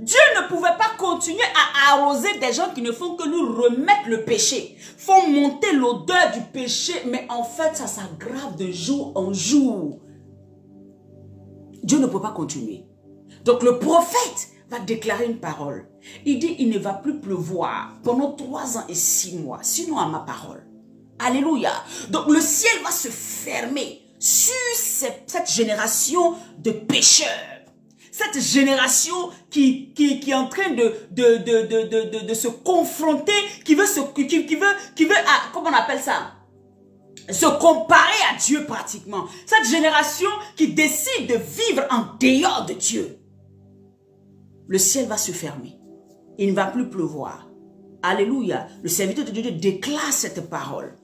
Dieu ne pouvait pas continuer à arroser des gens qui ne font que lui remettre le péché. Font monter l'odeur du péché, mais en fait ça s'aggrave de jour en jour. Dieu ne peut pas continuer. Donc le prophète va déclarer une parole. Il dit, il ne va plus pleuvoir pendant 3 ans et 6 mois, sinon à ma parole. Alléluia. Donc le ciel va se fermer sur cette génération de pécheurs. Cette génération qui est en train de se confronter, qui veut, comment on appelle ça? Se comparer à Dieu pratiquement. Cette génération qui décide de vivre en dehors de Dieu. Le ciel va se fermer. Il ne va plus pleuvoir. Alléluia. Le serviteur de Dieu déclare cette parole.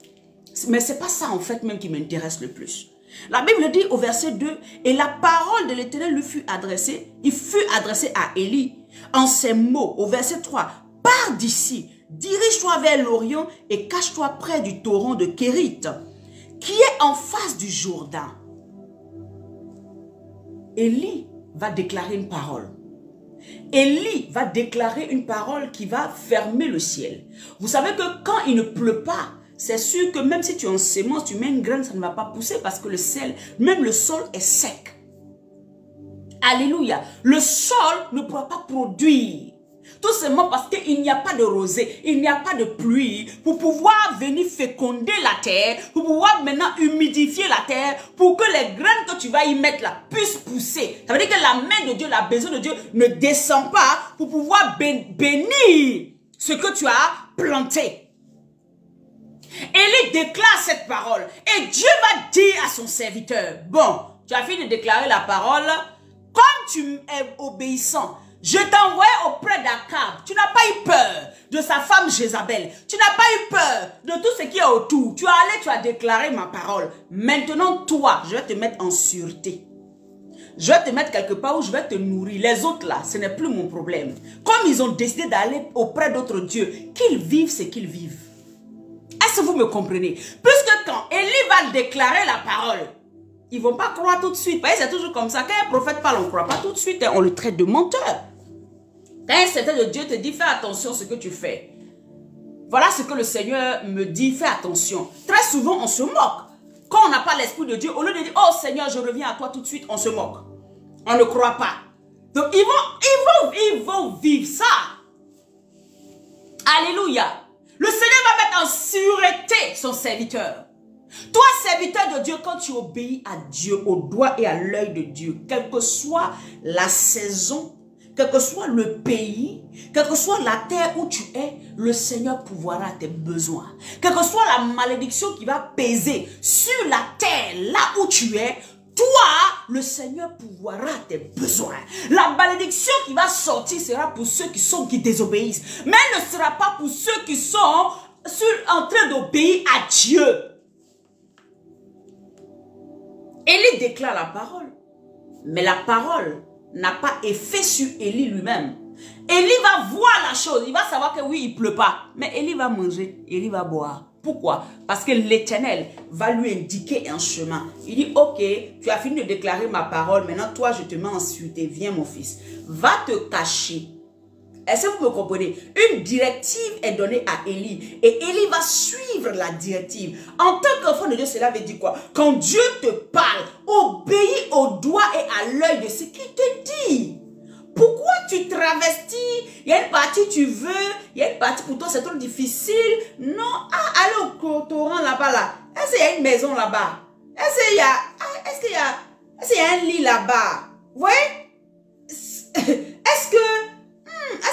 Mais ce n'est pas ça en fait même qui m'intéresse le plus. La Bible dit au verset 2, « Et la parole de l'Éternel lui fut adressée, il fut adressé à Élie en ces mots. » Au verset 3, « Pars d'ici, dirige-toi vers l'Orient et cache-toi près du torrent de Kérit, qui est en face du Jourdain. » Élie va déclarer une parole. Élie va déclarer une parole qui va fermer le ciel. Vous savez que quand il ne pleut pas, c'est sûr que même si tu en semence, tu mets une graine, ça ne va pas pousser parce que le ciel, même le sol est sec. Alléluia. Le sol ne pourra pas produire. Tout simplement parce qu'il n'y a pas de rosée, il n'y a pas de pluie pour pouvoir venir féconder la terre, pour pouvoir maintenant humidifier la terre, pour que les graines que tu vas y mettre là puissent pousser. Ça veut dire que la main de Dieu, la bénédiction de Dieu ne descend pas pour pouvoir bénir ce que tu as planté. Élie déclare cette parole et Dieu va dire à son serviteur, bon, tu as fini de déclarer la parole, comme tu es obéissant, je t'envoie auprès d'Akab. Tu n'as pas eu peur de sa femme Jézabel. Tu n'as pas eu peur de tout ce qui est autour. Tu es allé, tu as déclaré ma parole. Maintenant, toi, je vais te mettre en sûreté. Je vais te mettre quelque part où je vais te nourrir. Les autres là, ce n'est plus mon problème. Comme ils ont décidé d'aller auprès d'autres dieux, qu'ils vivent ce qu'ils vivent. Est-ce que vous me comprenez? Puisque quand Élie va déclarer la parole, ils ne vont pas croire tout de suite. C'est toujours comme ça. Quand un prophète parle, on ne croit pas tout de suite. On le traite de menteur. Quand un serviteur de Dieu te dit, fais attention à ce que tu fais. Voilà ce que le Seigneur me dit, fais attention. Très souvent, on se moque. Quand on n'a pas l'Esprit de Dieu, au lieu de dire, oh Seigneur, je reviens à toi tout de suite, on se moque. On ne croit pas. Donc, ils vont vivre ça. Alléluia. Le Seigneur va mettre en sûreté son serviteur. Toi, serviteur de Dieu, quand tu obéis à Dieu, au doigt et à l'œil de Dieu, quelle que soit la saison, quel que soit le pays, quelle que soit la terre où tu es, le Seigneur pourvoira tes besoins. Quelle que soit la malédiction qui va peser sur la terre, là où tu es, toi, le Seigneur pourvoira tes besoins. La malédiction qui va sortir sera pour ceux qui désobéissent. Mais elle ne sera pas pour ceux qui sont en train d'obéir à Dieu. Élie déclare la parole. Mais la parole n'a pas effet sur Élie lui-même. Élie va voir la chose. Il va savoir que oui, il ne pleut pas. Mais Élie va manger. Élie va boire. Pourquoi? Parce que l'Éternel va lui indiquer un chemin. Il dit, ok, tu as fini de déclarer ma parole. Maintenant, toi, je te mets en sûreté. Viens, mon fils. Va te cacher. Est-ce que vous me comprenez? Une directive est donnée à Élie. Et Élie va suivre la directive. En tant qu'enfant de Dieu, cela veut dire quoi? Quand Dieu te parle, obéis au doigt et à l'œil de ce qu'il te dit. Pourquoi tu travestis? Il y a une partie tu veux, il y a une partie pour toi c'est trop difficile. Non, allez au torrent là-bas là. Est-ce qu'il y a une maison là-bas? Est-ce qu'il y a un lit là-bas? Vous voyez? Est-ce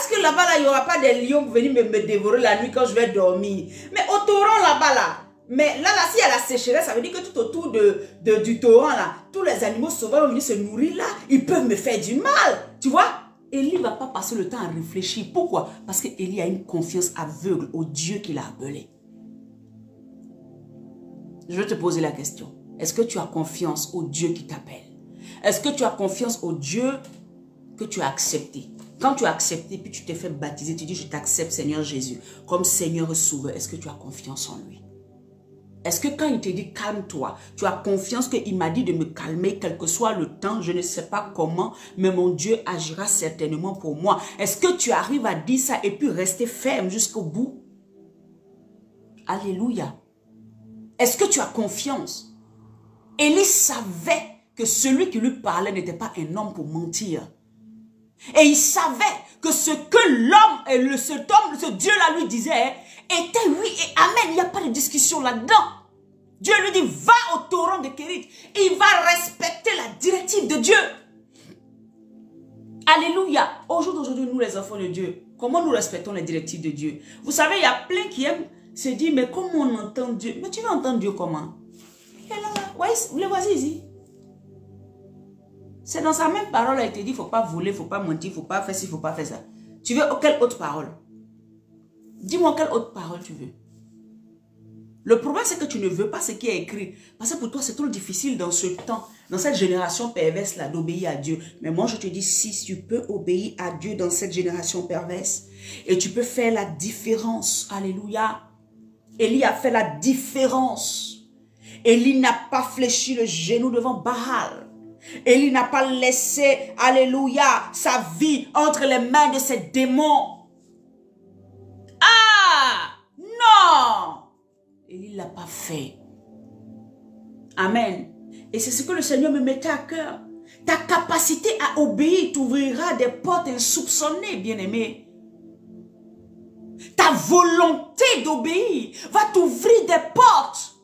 que là-bas là, il n'y aura pas des lions pour venir me dévorer la nuit quand je vais dormir? Mais au torrent là-bas là. Mais là, s'il y a la sécheresse, ça veut dire que tout autour du torrent, là, tous les animaux sauvages vont venir se nourrir là. Ils peuvent me faire du mal. Tu vois? Élie ne va pas passer le temps à réfléchir. Pourquoi? Parce qu'Élie a une confiance aveugle au Dieu qu'il a appelé. Je vais te poser la question. Est-ce que tu as confiance au Dieu qui t'appelle? Est-ce que tu as confiance au Dieu que tu as accepté? Quand tu as accepté, puis tu t'es fait baptiser, tu dis, je t'accepte Seigneur Jésus, comme Seigneur et Sauveur. Est-ce que tu as confiance en lui? Est-ce que quand il te dit calme-toi, tu as confiance qu'il m'a dit de me calmer, quel que soit le temps, je ne sais pas comment, mais mon Dieu agira certainement pour moi. Est-ce que tu arrives à dire ça et puis rester ferme jusqu'au bout? Alléluia. Est-ce que tu as confiance? Élie savait que celui qui lui parlait n'était pas un homme pour mentir. Et il savait que ce que l'homme, ce Dieu-là lui disait, était oui et amen. Il n'y a pas de discussion là-dedans. Dieu lui dit, va au torrent de Kérit. Il va respecter la directive de Dieu. Alléluia. Au jour d'aujourd'hui, nous les enfants de Dieu, comment nous respectons les directives de Dieu? Vous savez, il y a plein qui aiment se dire, mais comment on entend Dieu? Mais tu veux entendre Dieu comment? Et là, le voici ici. C'est dans sa même parole, elle te dit, il ne faut pas voler, il ne faut pas mentir, il ne faut pas faire ci, il ne faut pas faire ça. Tu veux quelle autre parole? Dis-moi quelle autre parole tu veux. Le problème, c'est que tu ne veux pas ce qui est écrit. Parce que pour toi, c'est trop difficile dans ce temps, dans cette génération perverse-là, d'obéir à Dieu. Mais moi, je te dis, si tu peux obéir à Dieu dans cette génération perverse, et tu peux faire la différence. Alléluia. Élie a fait la différence. Élie n'a pas fléchi le genou devant Baal. Élie n'a pas laissé, alléluia, sa vie entre les mains de ces démons. Ah, non. Élie ne l'a pas fait. Amen. Et c'est ce que le Seigneur me mettait à cœur. Ta capacité à obéir t'ouvrira des portes insoupçonnées, bien-aimé. Ta volonté d'obéir va t'ouvrir des portes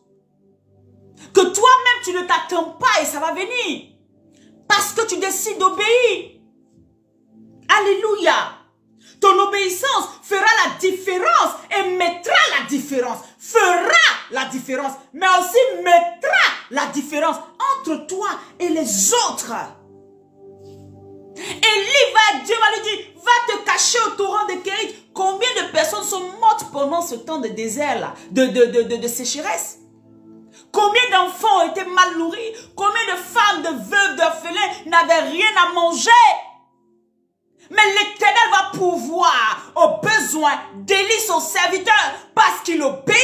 que toi-même tu ne t'attends pas et ça va venir. Parce que tu décides d'obéir. Alléluia. Ton obéissance fera la différence et mettra la différence. Fera la différence, mais aussi mettra la différence entre toi et les autres. Élie Dieu va lui dire, va te cacher au torrent de Kérit. Combien de personnes sont mortes pendant ce temps de désert là, de sécheresse? Combien d'enfants ont été mal nourris? Combien de femmes, de veuves, d'orphelins n'avaient rien à manger? Mais l'Éternel va pourvoir aux besoins d'Élie, son serviteur, parce qu'il obéit.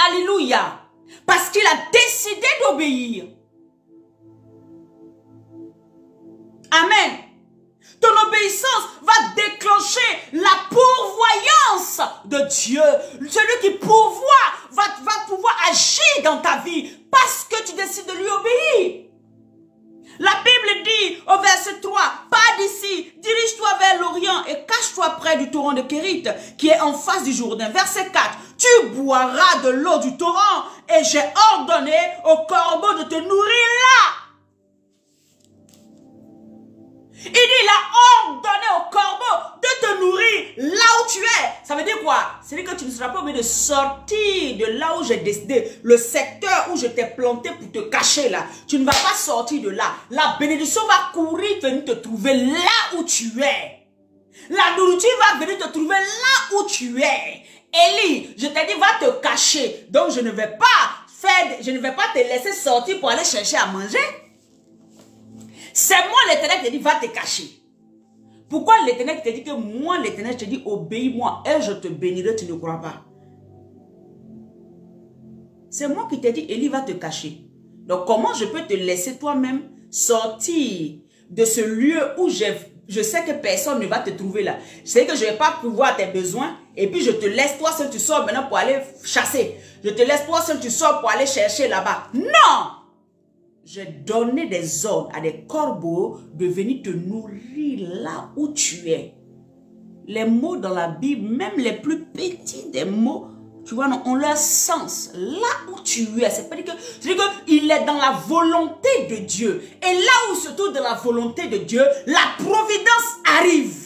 Alléluia. Parce qu'il a décidé d'obéir. Amen. Ton obéissance va déclencher la pourvoyance de Dieu. Celui qui pourvoit va pouvoir agir dans ta vie parce que tu décides de lui obéir. La Bible dit au verset 3, pars d'ici, dirige-toi vers l'Orient et cache-toi près du torrent de Kérit qui est en face du Jourdain. Verset 4, tu boiras de l'eau du torrent et j'ai ordonné au corbeau de te nourrir là. Il dit, il a ordonné au corbeau de te nourrir là où tu es. Ça veut dire quoi? C'est-à-dire que tu ne seras pas obligé de sortir de là où j'ai décidé, le secteur où je t'ai planté pour te cacher là. Tu ne vas pas sortir de là. La bénédiction va courir venir te trouver là où tu es. La nourriture va venir te trouver là où tu es. Élie, je t'ai dit, va te cacher. Donc je ne vais pas te laisser sortir pour aller chercher à manger. C'est moi l'Éternel qui te dit, va te cacher. Pourquoi l'Éternel te dit que moi l'Éternel te dit, obéis-moi et je te bénirai, tu ne crois pas? C'est moi qui t'ai dit, Élie va te cacher. Donc comment je peux te laisser toi-même sortir de ce lieu où je sais que personne ne va te trouver là. Je sais que je ne vais pas pouvoir tes besoins et puis je te laisse toi seul, tu sors maintenant pour aller chasser. Je te laisse toi seul, tu sors pour aller chercher là-bas. Non! J'ai donné des ordres à des corbeaux de venir te nourrir là où tu es. Les mots dans la Bible, même les plus petits des mots, tu vois, ont leur sens. Là où tu es, c'est-à-dire qu'il est dans la volonté de Dieu. Et là où se trouve dans la volonté de Dieu, la providence arrive.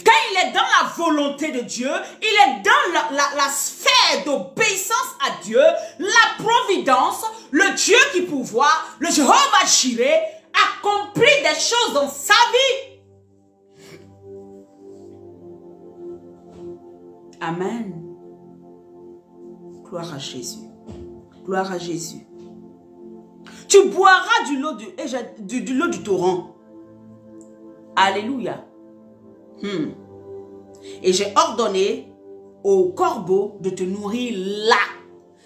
Quand il est dans la volonté de Dieu, il est dans la sphère d'obéissance à Dieu, la providence, le Dieu qui pourvoit, le Jéhovah Jireh, accomplit des choses dans sa vie. Amen. Gloire à Jésus. Gloire à Jésus. Tu boiras du lot du torrent. Alléluia. Et j'ai ordonné au corbeau de te nourrir là.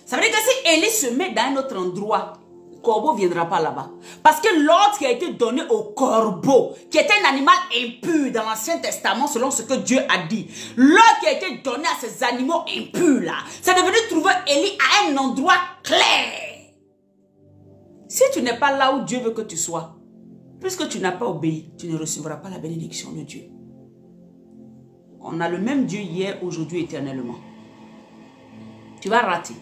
Ça veut dire que si Élie se met dans un autre endroit, le corbeau ne viendra pas là-bas. Parce que l'ordre qui a été donné au corbeau, qui était un animal impur dans l'Ancien Testament, selon ce que Dieu a dit, l'ordre qui a été donné à ces animaux impurs là, c'est de venir trouver Élie à un endroit clair. Si tu n'es pas là où Dieu veut que tu sois, puisque tu n'as pas obéi, tu ne recevras pas la bénédiction de Dieu. On a le même Dieu hier, aujourd'hui, éternellement. Tu vas rater.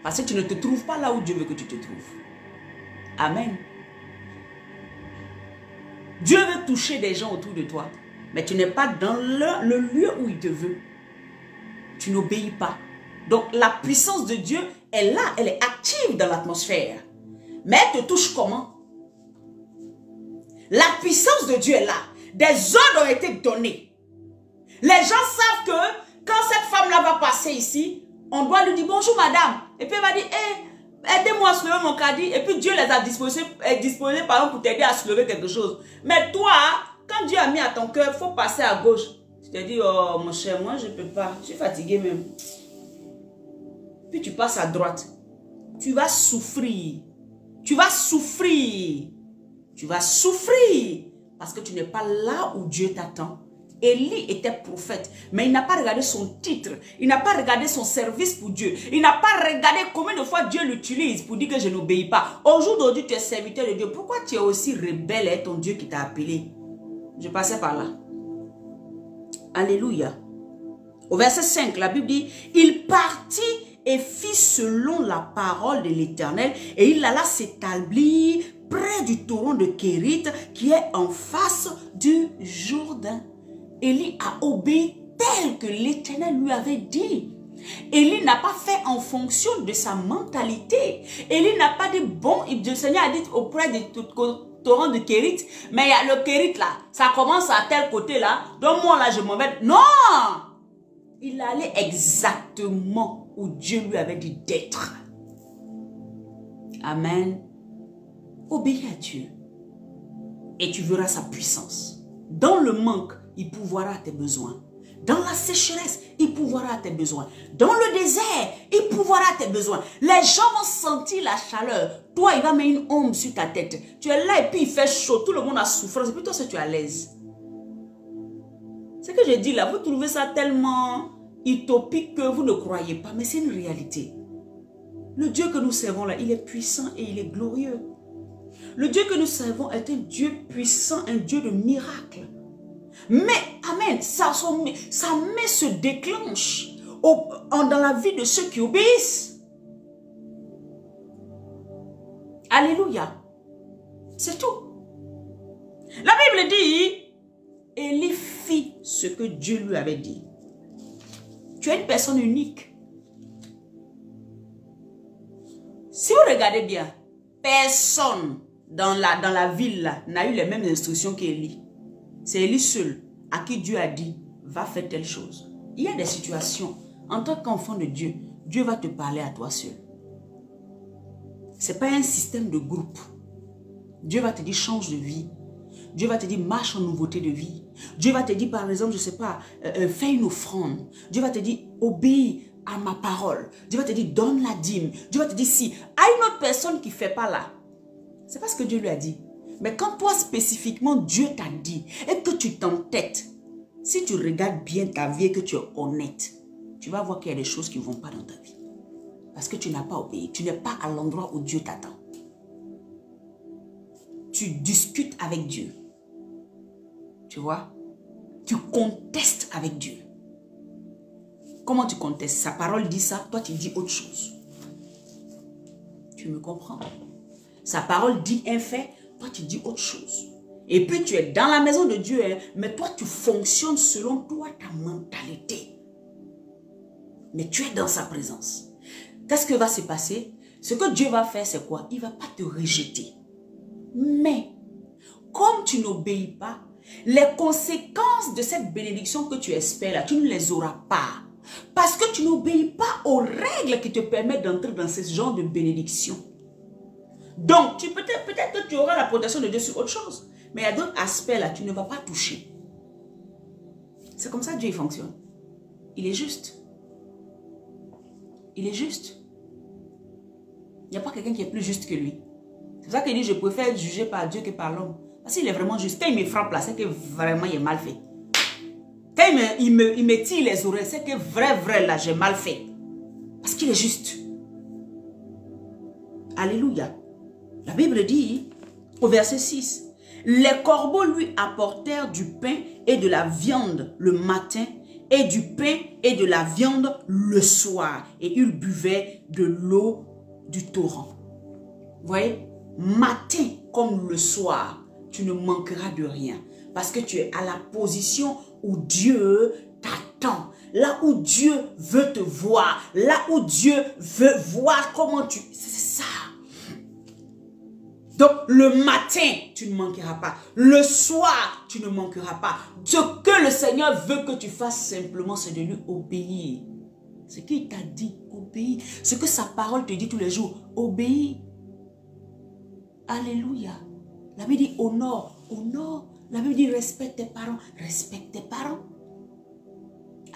Parce que tu ne te trouves pas là où Dieu veut que tu te trouves. Amen. Dieu veut toucher des gens autour de toi. Mais tu n'es pas dans le lieu où il te veut. Tu n'obéis pas. Donc la puissance de Dieu est là. Elle est active dans l'atmosphère. Mais elle te touche comment? La puissance de Dieu est là. Des ordres ont été donnés. Les gens savent que quand cette femme-là va passer ici, on doit lui dire bonjour madame. Et puis elle va dire, aidez-moi à soulever mon caddie. Et puis Dieu les a disposés par exemple pour t'aider à soulever quelque chose. Mais toi, quand Dieu a mis à ton cœur, il faut passer à gauche. Tu te dis, oh mon cher, moi je ne peux pas. Je suis fatigué même. Puis tu passes à droite. Tu vas souffrir. Tu vas souffrir. Tu vas souffrir. Parce que tu n'es pas là où Dieu t'attend. Élie était prophète, mais il n'a pas regardé son titre. Il n'a pas regardé son service pour Dieu. Il n'a pas regardé combien de fois Dieu l'utilise pour dire que je n'obéis pas. Aujourd'hui, tu es serviteur de Dieu. Pourquoi tu es aussi rebelle et ton Dieu qui t'a appelé? Je passais par là. Alléluia. Au verset 5, la Bible dit, il partit et fit selon la parole de l'Éternel et il alla s'établir près du torrent de Kérit qui est en face du Jourdain. Élie a obéi tel que l'Éternel lui avait dit. Élie n'a pas fait en fonction de sa mentalité. Élie n'a pas dit, bon, le Seigneur a dit auprès du torrent de Kérit, mais il y a le Kérit là, ça commence à tel côté là, donc moi là je m'en vais. Non! Il allait exactement où Dieu lui avait dit d'être. Amen. Obéis à Dieu et tu verras sa puissance. Dans le manque, il pourvoira à tes besoins. Dans la sécheresse, il pourvoira à tes besoins. Dans le désert, il pourvoira à tes besoins. Les gens vont sentir la chaleur. Toi, il va mettre une ombre sur ta tête. Tu es là et puis il fait chaud. Tout le monde a souffrance. Et puis toi, tu es à l'aise. Ce que je dis là, vous trouvez ça tellement utopique que vous ne croyez pas. Mais c'est une réalité. Le Dieu que nous servons là, il est puissant et il est glorieux. Le Dieu que nous servons est un Dieu puissant, un Dieu de miracles. Mais, amen, sa main se déclenche dans la vie de ceux qui obéissent. Alléluia. C'est tout. La Bible dit, Élie fit ce que Dieu lui avait dit. Tu es une personne unique. Si vous regardez bien, personne dans la ville n'a eu les mêmes instructions qu'Élie. C'est Élie seul à qui Dieu a dit, va faire telle chose. Il y a des situations, en tant qu'enfant de Dieu, Dieu va te parler à toi seul. Ce n'est pas un système de groupe. Dieu va te dire, change de vie. Dieu va te dire, marche en nouveauté de vie. Dieu va te dire, par exemple, je ne sais pas, fais une offrande. Dieu va te dire, obéis à ma parole. Dieu va te dire, donne la dîme. Dieu va te dire, si. À une autre personne qui ne fait pas là, c'est pas ce que Dieu lui a dit. Mais quand toi spécifiquement Dieu t'a dit et que tu t'entêtes, si tu regardes bien ta vie et que tu es honnête, tu vas voir qu'il y a des choses qui ne vont pas dans ta vie. Parce que tu n'as pas obéi. Tu n'es pas à l'endroit où Dieu t'attend. Tu discutes avec Dieu. Tu vois? Tu contestes avec Dieu. Comment tu contestes? Sa parole dit ça, toi tu dis autre chose. Tu me comprends? Sa parole dit un fait, toi tu dis autre chose. Et puis tu es dans la maison de Dieu, hein, mais toi tu fonctionnes selon toi, ta mentalité. Mais tu es dans sa présence. Qu'est-ce que va se passer? Ce que Dieu va faire, c'est quoi? Il ne va pas te rejeter. Mais, comme tu n'obéis pas, les conséquences de cette bénédiction que tu espères là, tu ne les auras pas. Parce que tu n'obéis pas aux règles qui te permettent d'entrer dans ce genre de bénédiction. Donc, peut-être que tu auras la protection de Dieu sur autre chose. Mais il y a d'autres aspects là, tu ne vas pas toucher. C'est comme ça que Dieu fonctionne. Il est juste. Il est juste. Il n'y a pas quelqu'un qui est plus juste que lui. C'est pour ça qu'il dit, je préfère être jugé par Dieu que par l'homme. Parce qu'il est vraiment juste. Quand il me frappe là, c'est que vraiment il est mal fait. Quand il me tire les oreilles, c'est que vrai là, j'ai mal fait. Parce qu'il est juste. Alléluia. La Bible dit, au verset 6, les corbeaux lui apportèrent du pain et de la viande le matin, et du pain et de la viande le soir. Et il buvait de l'eau du torrent. Vous voyez, matin comme le soir, tu ne manqueras de rien. Parce que tu es à la position où Dieu t'attend. Là où Dieu veut te voir. Là où Dieu veut voir comment tu... C'est ça. Donc, le matin, tu ne manqueras pas. Le soir, tu ne manqueras pas. Ce que le Seigneur veut que tu fasses simplement, c'est de lui obéir. Ce qu'il t'a dit, obéis. Ce que sa parole te dit tous les jours, obéis. Alléluia. La Bible dit honore, honore. La Bible dit respecte tes parents, respecte tes parents.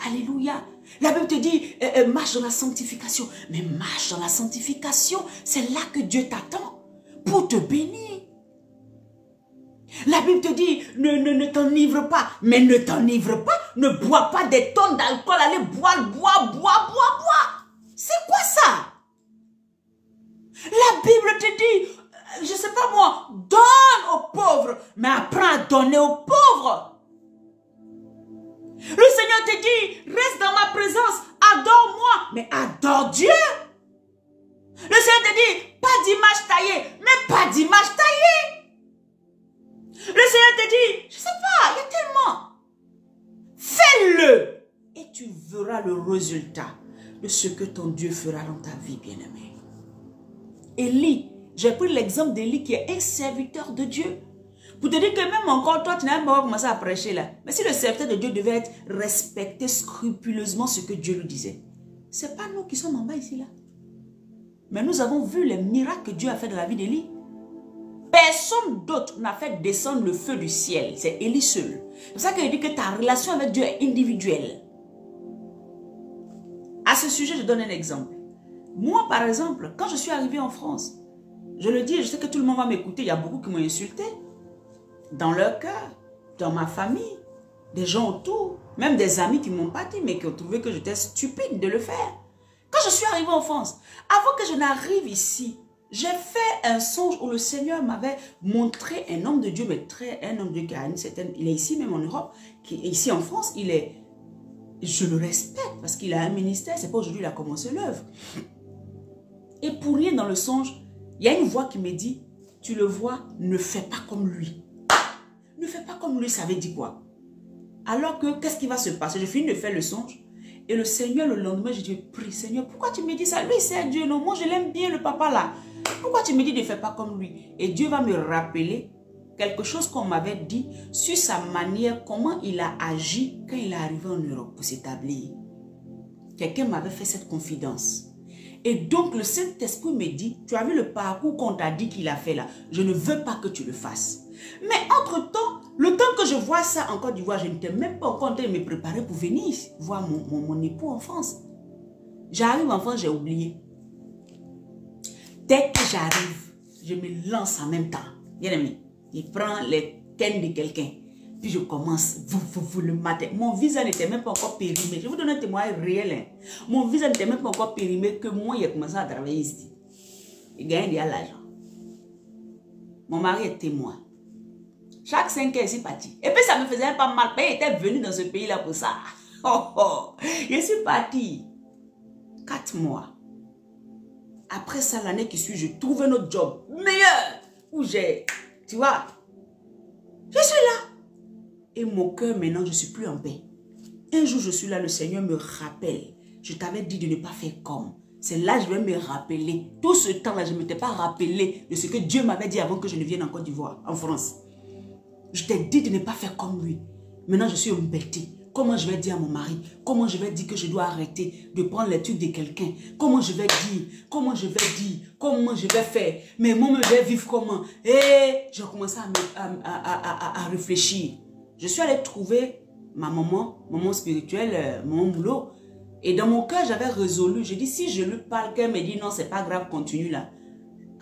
Alléluia. La Bible te dit marche dans la sanctification. Mais marche dans la sanctification, c'est là que Dieu t'attend pour te bénir. La Bible te dit ne t'enivre pas. Mais ne t'enivre pas. Ne bois pas des tonnes d'alcool. Allez boire. C'est quoi ça? La Bible te dit, je ne sais pas moi, donne aux pauvres. Mais apprends à donner aux pauvres. Le Seigneur te dit, reste dans ma présence, adore-moi, mais adore Dieu. Le Seigneur te dit, pas d'image taillée, mais pas d'image taillée. Le Seigneur te dit, je ne sais pas, il y a tellement. Fais-le et tu verras le résultat de ce que ton Dieu fera dans ta vie, bien-aimé. Élie, j'ai pris l'exemple d'Élie qui est un serviteur de Dieu. Pour te dire que même encore toi, tu n'as même pas commencé à prêcher là. Mais si le serviteur de Dieu devait être respecté scrupuleusement ce que Dieu lui disait, ce n'est pas nous qui sommes en bas ici là. Mais nous avons vu les miracles que Dieu a fait dans la vie d'Élie. Personne d'autre n'a fait descendre le feu du ciel. C'est Élie seul. C'est pour ça qu'il dit que ta relation avec Dieu est individuelle. À ce sujet, je donne un exemple. Moi, par exemple, quand je suis arrivée en France, je le dis, je sais que tout le monde va m'écouter, il y a beaucoup qui m'ont insulté. Dans leur cœur, dans ma famille, des gens autour, même des amis qui ne m'ont pas dit, mais qui ont trouvé que j'étais stupide de le faire. Quand je suis arrivée en France, avant que je n'arrive ici, j'ai fait un songe où le Seigneur m'avait montré un homme de Dieu, mais un homme de Dieu qui a une certaine... Il est ici même en Europe, qui est ici en France, il est... Je le respecte parce qu'il a un ministère, c'est pas aujourd'hui qu'il a commencé l'œuvre. Et pour rien dans le songe, il y a une voix qui me dit, tu le vois, ne fais pas comme lui. Ne fais pas comme lui, ça veut dire quoi? Alors que, qu'est-ce qui va se passer? Je finis de faire le songe. Et le Seigneur, le lendemain, je dis, prie, Seigneur, pourquoi tu me dis ça? Lui, c'est Dieu, non? Moi, je l'aime bien, le papa, là. Pourquoi tu me dis de ne faire pas comme lui? Et Dieu va me rappeler quelque chose qu'on m'avait dit sur sa manière, comment il a agi quand il est arrivé en Europe pour s'établir. Quelqu'un m'avait fait cette confidence. Et donc, le Saint-Esprit me dit, tu as vu le parcours qu'on t'a dit qu'il a fait là. Je ne veux pas que tu le fasses. Mais entre-temps, le temps que je vois ça en Côte d'Ivoire, je n'étais même pas encore en train de me préparer pour venir voir mon époux en France. J'arrive en France, j'ai oublié. Dès que j'arrive, je me lance en même temps. Bien aimé, je prends les cannes de quelqu'un. Puis je commence, le matin. Mon visa n'était même pas encore périmé. Je vous donne un témoignage réel. Hein. Mon visa n'était même pas encore périmé que moi, j'ai commencé à travailler ici. Il gagne déjà l'argent. Mon mari est témoin. Chaque 5 ans, il est parti. Et puis ça me faisait pas mal. Il était venu dans ce pays-là pour ça. Je suis parti 4 mois. Après ça, l'année qui suit, je trouve un autre job meilleur. Où j'ai, tu vois, je suis là. Et mon cœur, maintenant, je ne suis plus en paix. Un jour, je suis là, le Seigneur me rappelle. Je t'avais dit de ne pas faire comme. C'est là que je vais me rappeler. Tout ce temps-là, je ne m'étais pas rappelé de ce que Dieu m'avait dit avant que je ne vienne en Côte d'Ivoire, en France. Je t'ai dit de ne pas faire comme lui. Maintenant, je suis embêtée. Comment je vais dire à mon mari? Comment je vais dire que je dois arrêter de prendre les trucs de quelqu'un? Comment je vais dire? Comment je vais dire? Comment je vais faire? Mais moi, je vais vivre comment? Et j'ai commencé à réfléchir. Je suis allée trouver ma maman spirituelle, mon boulot. Et dans mon cœur, j'avais résolu. J'ai dit, si je lui parle, qu'elle me dit non, c'est pas grave, continue là.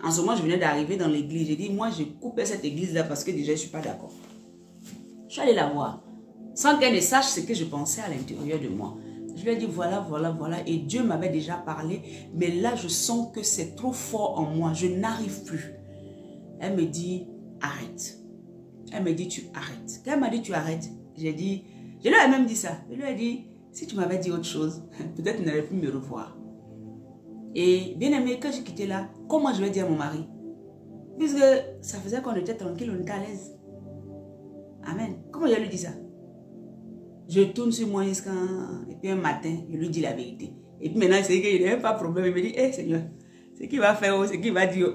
En ce moment, je venais d'arriver dans l'église. J'ai dit, moi, je coupais cette église-là parce que déjà, je ne suis pas d'accord. Je suis allée la voir. Sans qu'elle ne sache ce que je pensais à l'intérieur de moi. Je lui ai dit, voilà. Et Dieu m'avait déjà parlé. Mais là, je sens que c'est trop fort en moi. Je n'arrive plus. Elle me dit, arrête. Elle me dit, tu arrêtes. Quand elle m'a dit, tu arrêtes, j'ai dit, je lui ai même dit ça. Je lui ai dit, si tu m'avais dit autre chose, peut-être tu n'allais plus me revoir. Et bien aimé, quand j'ai quitté là, comment je vais dire à mon mari? Puisque ça faisait qu'on était tranquille, on était à l'aise. Amen. Comment je lui dis ça? Je tourne sur moi jusqu'à... Et puis un matin, je lui dis la vérité. Et puis maintenant, c'est qu'il n'y a même pas de problème. Il me dit, hé Seigneur, ce qu'il va faire, ce qu'il va dire.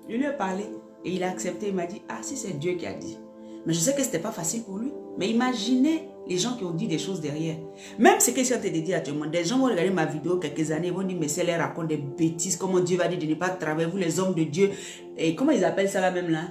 Je lui ai parlé. Et il a accepté, il m'a dit, ah si c'est Dieu qui a dit. Mais je sais que ce n'était pas facile pour lui. Mais imaginez les gens qui ont dit des choses derrière. Même ce que je suis en train de dire actuellement, des gens vont regarder ma vidéo quelques années, ils vont dire, mais c'est elle raconte des bêtises, comment Dieu va dire de ne pas travailler, vous les hommes de Dieu. Et comment ils appellent ça là même là?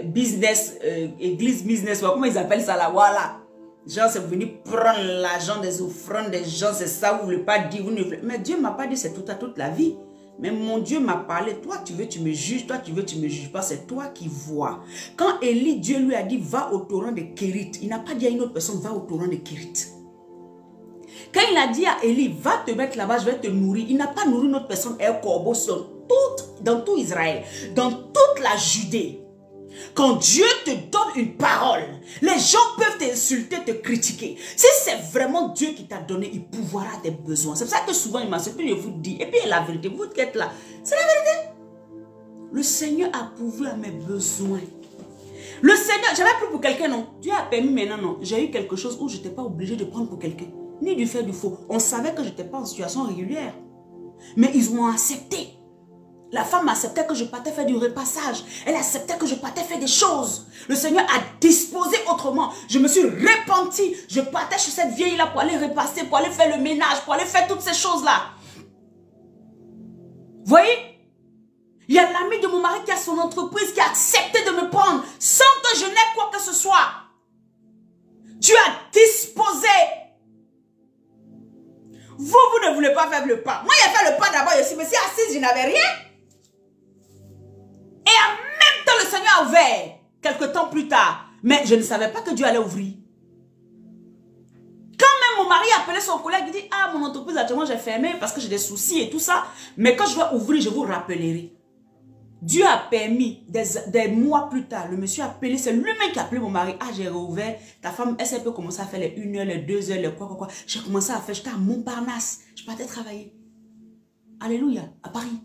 Business, église business, comment ils appellent ça là? Voilà. Genre, c'est venu prendre l'argent des offrandes des gens, c'est ça, vous ne voulez pas dire, vous ne voulez... Mais Dieu ne m'a pas dit c'est tout à toute la vie. Mais mon Dieu m'a parlé, toi tu veux, tu me juges, toi tu veux, tu me juges pas, c'est toi qui vois. Quand Élie, Dieu lui a dit, va au torrent de Kérit, il n'a pas dit à une autre personne, va au torrent de Kérit. Quand il a dit à Élie, va te mettre là-bas, je vais te nourrir, il n'a pas nourri une autre personne, un corbeau dans tout Israël, dans toute la Judée. Quand Dieu te donne une parole, les gens peuvent t'insulter, te critiquer. Si c'est vraiment Dieu qui t'a donné, il pourvoira tes besoins. C'est pour ça que souvent il m'a dit, je vous dis, et puis la vérité, vous qui êtes là, c'est la vérité. Le Seigneur a pourvu à mes besoins. Le Seigneur, j'avais pris pour quelqu'un, non. Dieu a permis maintenant, non. J'ai eu quelque chose où je n'étais pas obligé de prendre pour quelqu'un. Ni du fait du faux. On savait que je n'étais pas en situation régulière. Mais ils m'ont accepté. La femme acceptait que je partais faire du repassage. Elle acceptait que je partais faire des choses. Le Seigneur a disposé autrement. Je me suis repentie. Je partais chez cette vieille-là pour aller repasser, pour aller faire le ménage, pour aller faire toutes ces choses-là. Vous voyez? Il y a l'ami de mon mari qui a son entreprise, qui a accepté de me prendre sans que je n'ai quoi que ce soit. Dieu a disposé. Vous ne voulez pas faire le pas. Moi, j'ai fait le pas d'abord. Je me suis assise, je n'avais rien. Et en même temps, le Seigneur a ouvert, quelques temps plus tard. Mais je ne savais pas que Dieu allait ouvrir. Quand même mon mari a appelé son collègue, il dit, ah, mon entreprise, actuellement, j'ai fermé parce que j'ai des soucis et tout ça. Mais quand je vais ouvrir, je vous rappellerai. Dieu a permis, des mois plus tard, le monsieur a appelé, c'est lui-même qui a appelé mon mari. Ah, j'ai rouvert, ta femme, elle peut commencer à faire les 1 heure, les 2 heures, les quoi. J'ai commencé à faire, j'étais à Montparnasse, je partais travailler. Alléluia, à Paris.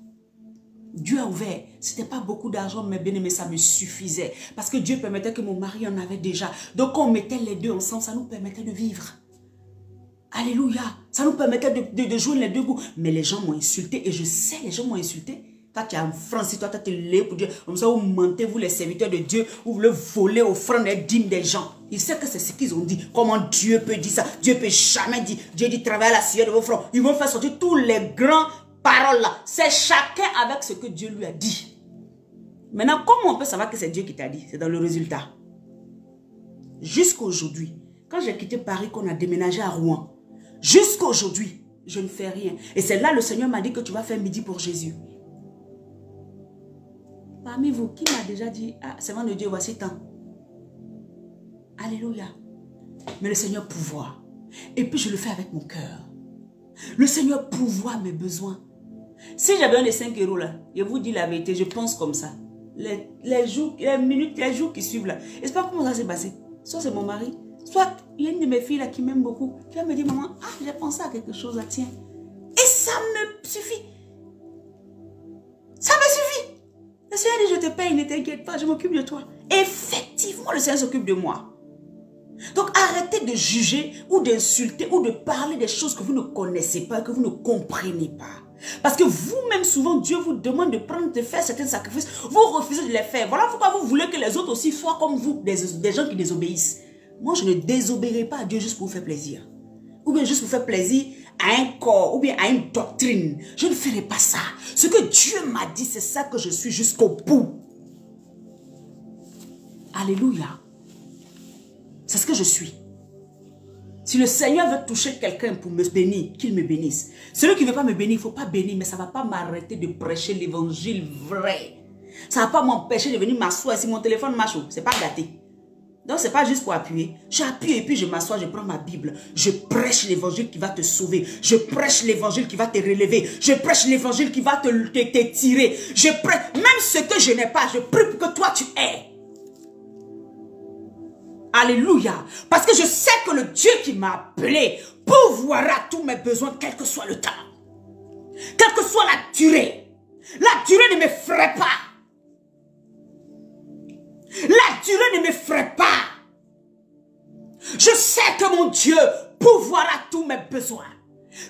Dieu a ouvert. C'était pas beaucoup d'argent, mais bien aimé, ça me suffisait. Parce que Dieu permettait que mon mari en avait déjà. Donc, quand on mettait les deux ensemble, ça nous permettait de vivre. Alléluia. Ça nous permettait de jouer les deux bouts. Mais les gens m'ont insulté. Et je sais, les gens m'ont insulté. Toi, tu es en France, toi, tu es lait pour Dieu. Comme ça, vous mentez, vous les serviteurs de Dieu. Vous voulez voler, offrande et dîmes des gens. Ils savent que c'est ce qu'ils ont dit. Comment Dieu peut dire ça? Dieu peut jamais dire. Dieu dit travailler à la sueur de vos fronts. Ils vont faire sortir tous les grands paroles là. C'est chacun avec ce que Dieu lui a dit. Maintenant, comment on peut savoir que c'est Dieu qui t'a dit? C'est dans le résultat. Jusqu'à aujourd'hui, quand j'ai quitté Paris, qu'on a déménagé à Rouen, jusqu'à aujourd'hui, je ne fais rien. Et c'est là le Seigneur m'a dit que tu vas faire midi pour Jésus. Parmi vous, qui m'a déjà dit, ah, c'est moi de Dieu, voici tant. Alléluia. Mais le Seigneur pourvoit. Et puis je le fais avec mon cœur. Le Seigneur pourvoit mes besoins. Si j'avais un 5 € là, je vous dis la vérité, je pense comme ça. Les jours, les minutes, les jours qui suivent là. Et c'est pas comment ça s'est passé. Soit c'est mon mari, soit il y a une de mes filles là qui m'aime beaucoup, qui va me dire, maman, ah, j'ai pensé à quelque chose là, tiens. Et ça me suffit. Ça me suffit. Le Seigneur dit, je te paye, ne t'inquiète pas, je m'occupe de toi. Effectivement, le Seigneur s'occupe de moi. Donc arrêtez de juger ou d'insulter ou de parler des choses que vous ne connaissez pas, que vous ne comprenez pas. Parce que vous-même, souvent, Dieu vous demande de faire certains sacrifices. Vous refusez de les faire. Voilà pourquoi vous voulez que les autres aussi soient comme vous, des gens qui désobéissent. Moi, je ne désobéirai pas à Dieu juste pour vous faire plaisir. Ou bien juste pour faire plaisir à un corps, ou bien à une doctrine. Je ne ferai pas ça. Ce que Dieu m'a dit, c'est ça que je suis jusqu'au bout. Alléluia. C'est ce que je suis. Si le Seigneur veut toucher quelqu'un pour me bénir, qu'il me bénisse. Celui qui ne veut pas me bénir, il ne faut pas bénir, mais ça ne va pas m'arrêter de prêcher l'évangile vrai. Ça ne va pas m'empêcher de venir m'asseoir. Si mon téléphone marche, ce n'est pas gâté. Donc, ce n'est pas juste pour appuyer. J'appuie et puis je m'assois, je prends ma Bible. Je prêche l'évangile qui va te sauver. Je prêche l'évangile qui va te relever. Je prêche l'évangile qui va te tirer. Je prêche, même ce que je n'ai pas, je prie pour que toi tu aies. Alléluia. Parce que je sais que le Dieu qui m'a appelé pourvoira tous mes besoins, quel que soit le temps. Quelle que soit la durée. La durée ne m'effraie pas. La durée ne m'effraie pas. Je sais que mon Dieu pourvoira tous mes besoins.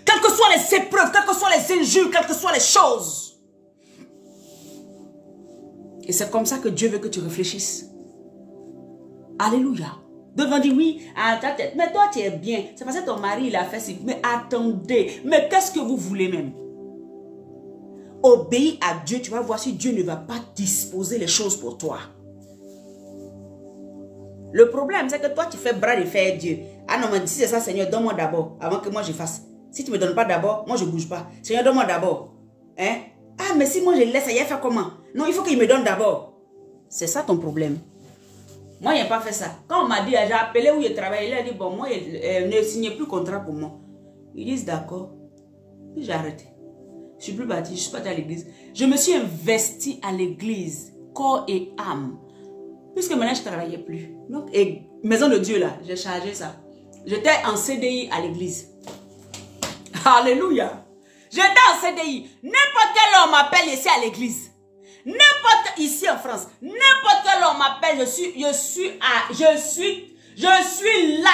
Quelles que soient les épreuves, quelles que soient les injures, quelles que soient les choses. Et c'est comme ça que Dieu veut que tu réfléchisses. Alléluia. Devant dire oui, à ta tête, mais toi tu es bien. C'est parce que ton mari il a fait ça. Mais attendez, mais qu'est-ce que vous voulez même? Obéis à Dieu, tu vas voir si Dieu ne va pas disposer les choses pour toi. Le problème, c'est que toi, tu fais bras de fer Dieu. Ah non, mais si c'est ça, Seigneur, donne-moi d'abord, avant que moi je fasse. Si tu ne me donnes pas d'abord, moi je ne bouge pas. Seigneur, donne-moi d'abord. Hein? Ah, mais si moi je laisse, ça y est, faire comment? Non, il faut qu'il me donne d'abord. C'est ça ton problème. Moi, je n'ai pas fait ça. Quand on m'a dit, j'ai appelé où je travaille, il a dit, bon, moi, ne signez plus contrat pour moi. Ils disent, d'accord. Puis j'ai arrêté. Je ne suis plus partie, je suis partie à l'église. Je me suis investie à l'église, corps et âme. Puisque maintenant, je ne travaillais plus. Donc, et maison de Dieu, là, j'ai chargé ça. J'étais en CDI à l'église. Alléluia. J'étais en CDI. N'importe quel homme m'appelle ici à l'église. N'importe, ici en France, n'importe quel homme m'appelle, je suis là.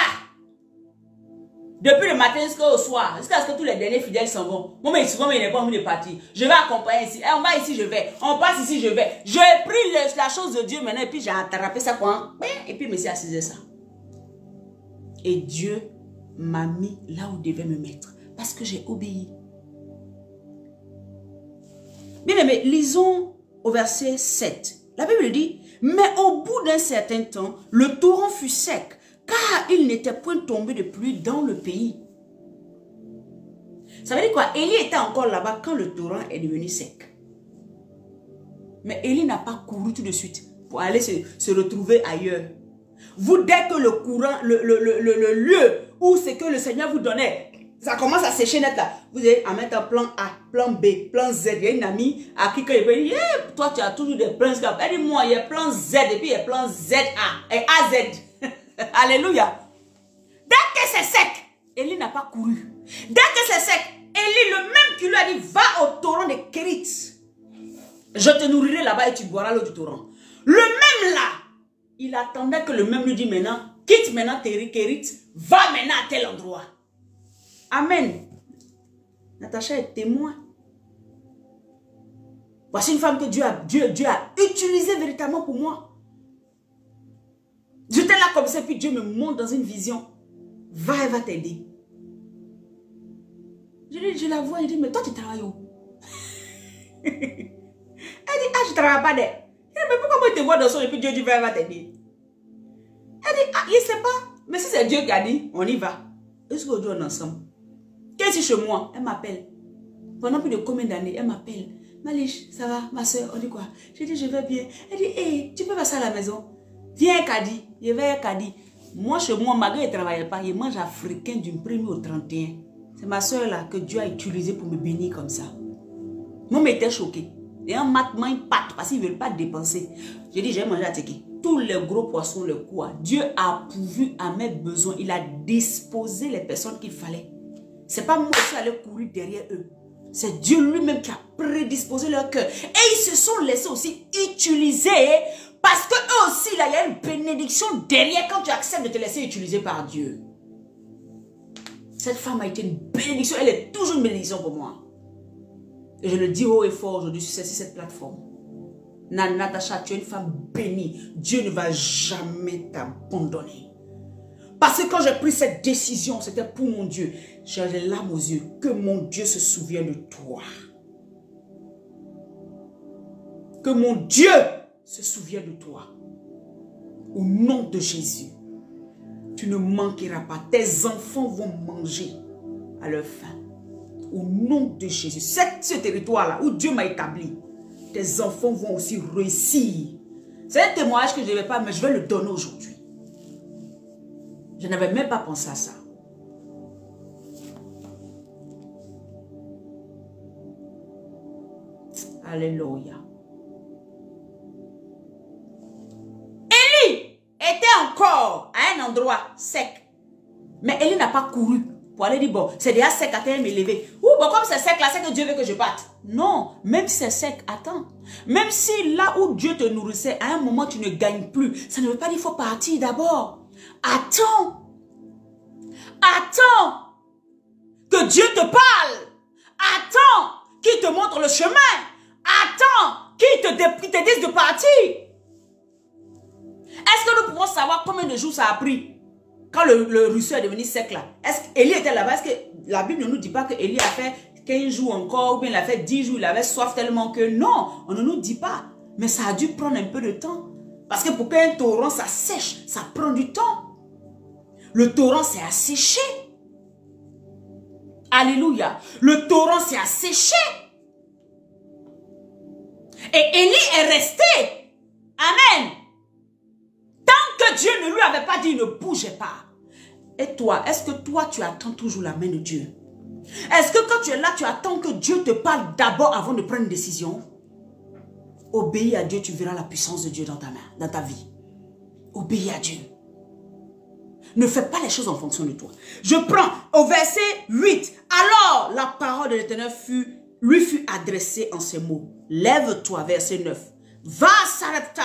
Depuis le matin jusqu'au soir, jusqu'à ce que tous les derniers fidèles s'en vont. Moi, mais souvent, il n'est pas envie de partir. Je vais accompagner ici. On va ici, je vais. On passe ici, je vais. J'ai pris la chose de Dieu maintenant et puis j'ai attrapé ça quoi. Et puis, je me suis assise ça. Et Dieu m'a mis là où il devait me mettre. Parce que j'ai obéi. Bien aimé, lisons au verset 7. La Bible dit, mais au bout d'un certain temps, le torrent fut sec, car il n'était point tombé de pluie dans le pays. Ça veut dire quoi? Élie était encore là-bas quand le torrent est devenu sec. Mais Élie n'a pas couru tout de suite pour aller se retrouver ailleurs. Vous, dès que le courant, le lieu où c'est que le Seigneur vous donnait, ça commence à sécher net là. Vous allez en mettre un plan A, plan B, plan Z. Il y a une amie à qui elle dit, yeah, toi tu as toujours des plans. Elle dit, moi il y a plan Z et puis il y a plan ZA et AZ. Alléluia. Dès que c'est sec, Élie n'a pas couru. Dès que c'est sec, Élie, le même qui lui a dit, va au torrent de Kérit. Je te nourrirai là-bas et tu boiras l'eau du torrent. Le même là, il attendait que le même lui dit maintenant, quitte maintenant Kérit, va maintenant à tel endroit. Amen. Natacha est témoin. Voici une femme que Dieu a utilisée véritablement pour moi. J'étais là comme ça, puis Dieu me montre dans une vision. Va, elle va t'aider. Je la vois, elle dit, mais toi tu travailles où? Elle dit, ah, je ne travaille pas d'aide. Je dis, mais pourquoi moi je te vois dans son et puis Dieu dit, elle va t'aider? Elle dit, ah, il ne sait pas. Mais si c'est Dieu qui a dit, on y va. Est-ce qu'aujourd'hui on est ensemble? Qu'est-ce que chez moi? Elle m'appelle. Pendant plus de combien d'années, elle m'appelle. Malich, ça va, ma soeur? On dit quoi? Je dis, je vais bien. Elle dit, hey, tu peux passer à la maison? Viens, Kadi. Je vais à Kadi. Moi, chez moi, ma gueule ne travaille pas. Je mange africain du 1er au 31. C'est ma soeur là que Dieu a utilisée pour me bénir comme ça. Moi, j'étais choquée. Et un matement, une pâte parce qu'ils ne veulent pas dépenser. J'ai dit, j'ai mangé à Teki. Tous les gros poissons, le quoi. Dieu a pourvu à mes besoins. Il a disposé les personnes qu'il fallait. C'est pas moi qui allais courir derrière eux. C'est Dieu lui-même qui a prédisposé leur cœur. Et ils se sont laissés aussi utiliser parce que eux aussi, là, il y a une bénédiction derrière quand tu acceptes de te laisser utiliser par Dieu. Cette femme a été une bénédiction. Elle est toujours une bénédiction pour moi. Et je le dis haut et fort aujourd'hui sur cette plateforme. Natacha, tu es une femme bénie. Dieu ne va jamais t'abandonner. Parce que quand j'ai pris cette décision, c'était pour mon Dieu. J'ai les larmes aux yeux. Que mon Dieu se souvienne de toi. Que mon Dieu se souvienne de toi. Au nom de Jésus. Tu ne manqueras pas. Tes enfants vont manger à leur faim. Au nom de Jésus. Ce territoire-là où Dieu m'a établi, tes enfants vont aussi réussir. C'est un témoignage que je ne vais pas, mais je vais le donner aujourd'hui. Je n'avais même pas pensé à ça. Alléluia. Élie était encore à un endroit sec. Mais Élie n'a pas couru pour aller dire, bon, c'est déjà sec, attends, me lever. Ou bon, comme c'est sec là, c'est que Dieu veut que je parte. Non, même si c'est sec, attends. Même si là où Dieu te nourrissait, à un moment tu ne gagnes plus, ça ne veut pas dire qu'il faut partir d'abord. Attends. Attends que Dieu te parle. Attends qu'il te montre le chemin. Attends qui te disent de partir. Est-ce que nous pouvons savoir combien de jours ça a pris quand le ruisseau est devenu sec là? Est-ce qu'Élie était là-bas? Est-ce que la Bible ne nous dit pas que Élie a fait 15 jours encore, ou bien il a fait 10 jours, il avait soif tellement que non, on ne nous dit pas. Mais ça a dû prendre un peu de temps. Parce que pour qu'un torrent ça sèche, ça prend du temps. Le torrent s'est asséché. Alléluia. Le torrent s'est asséché. Et Élie est resté. Amen. Tant que Dieu ne lui avait pas dit, il ne bougeait pas. Et toi, est-ce que toi, tu attends toujours la main de Dieu? Est-ce que quand tu es là, tu attends que Dieu te parle d'abord avant de prendre une décision? Obéis à Dieu, tu verras la puissance de Dieu dans ta main, dans ta vie. Obéis à Dieu. Ne fais pas les choses en fonction de toi. Je prends au verset 8. Alors la parole de l'Éternel lui fut adressée en ces mots. Lève-toi, verset 9. Va à Sarepta,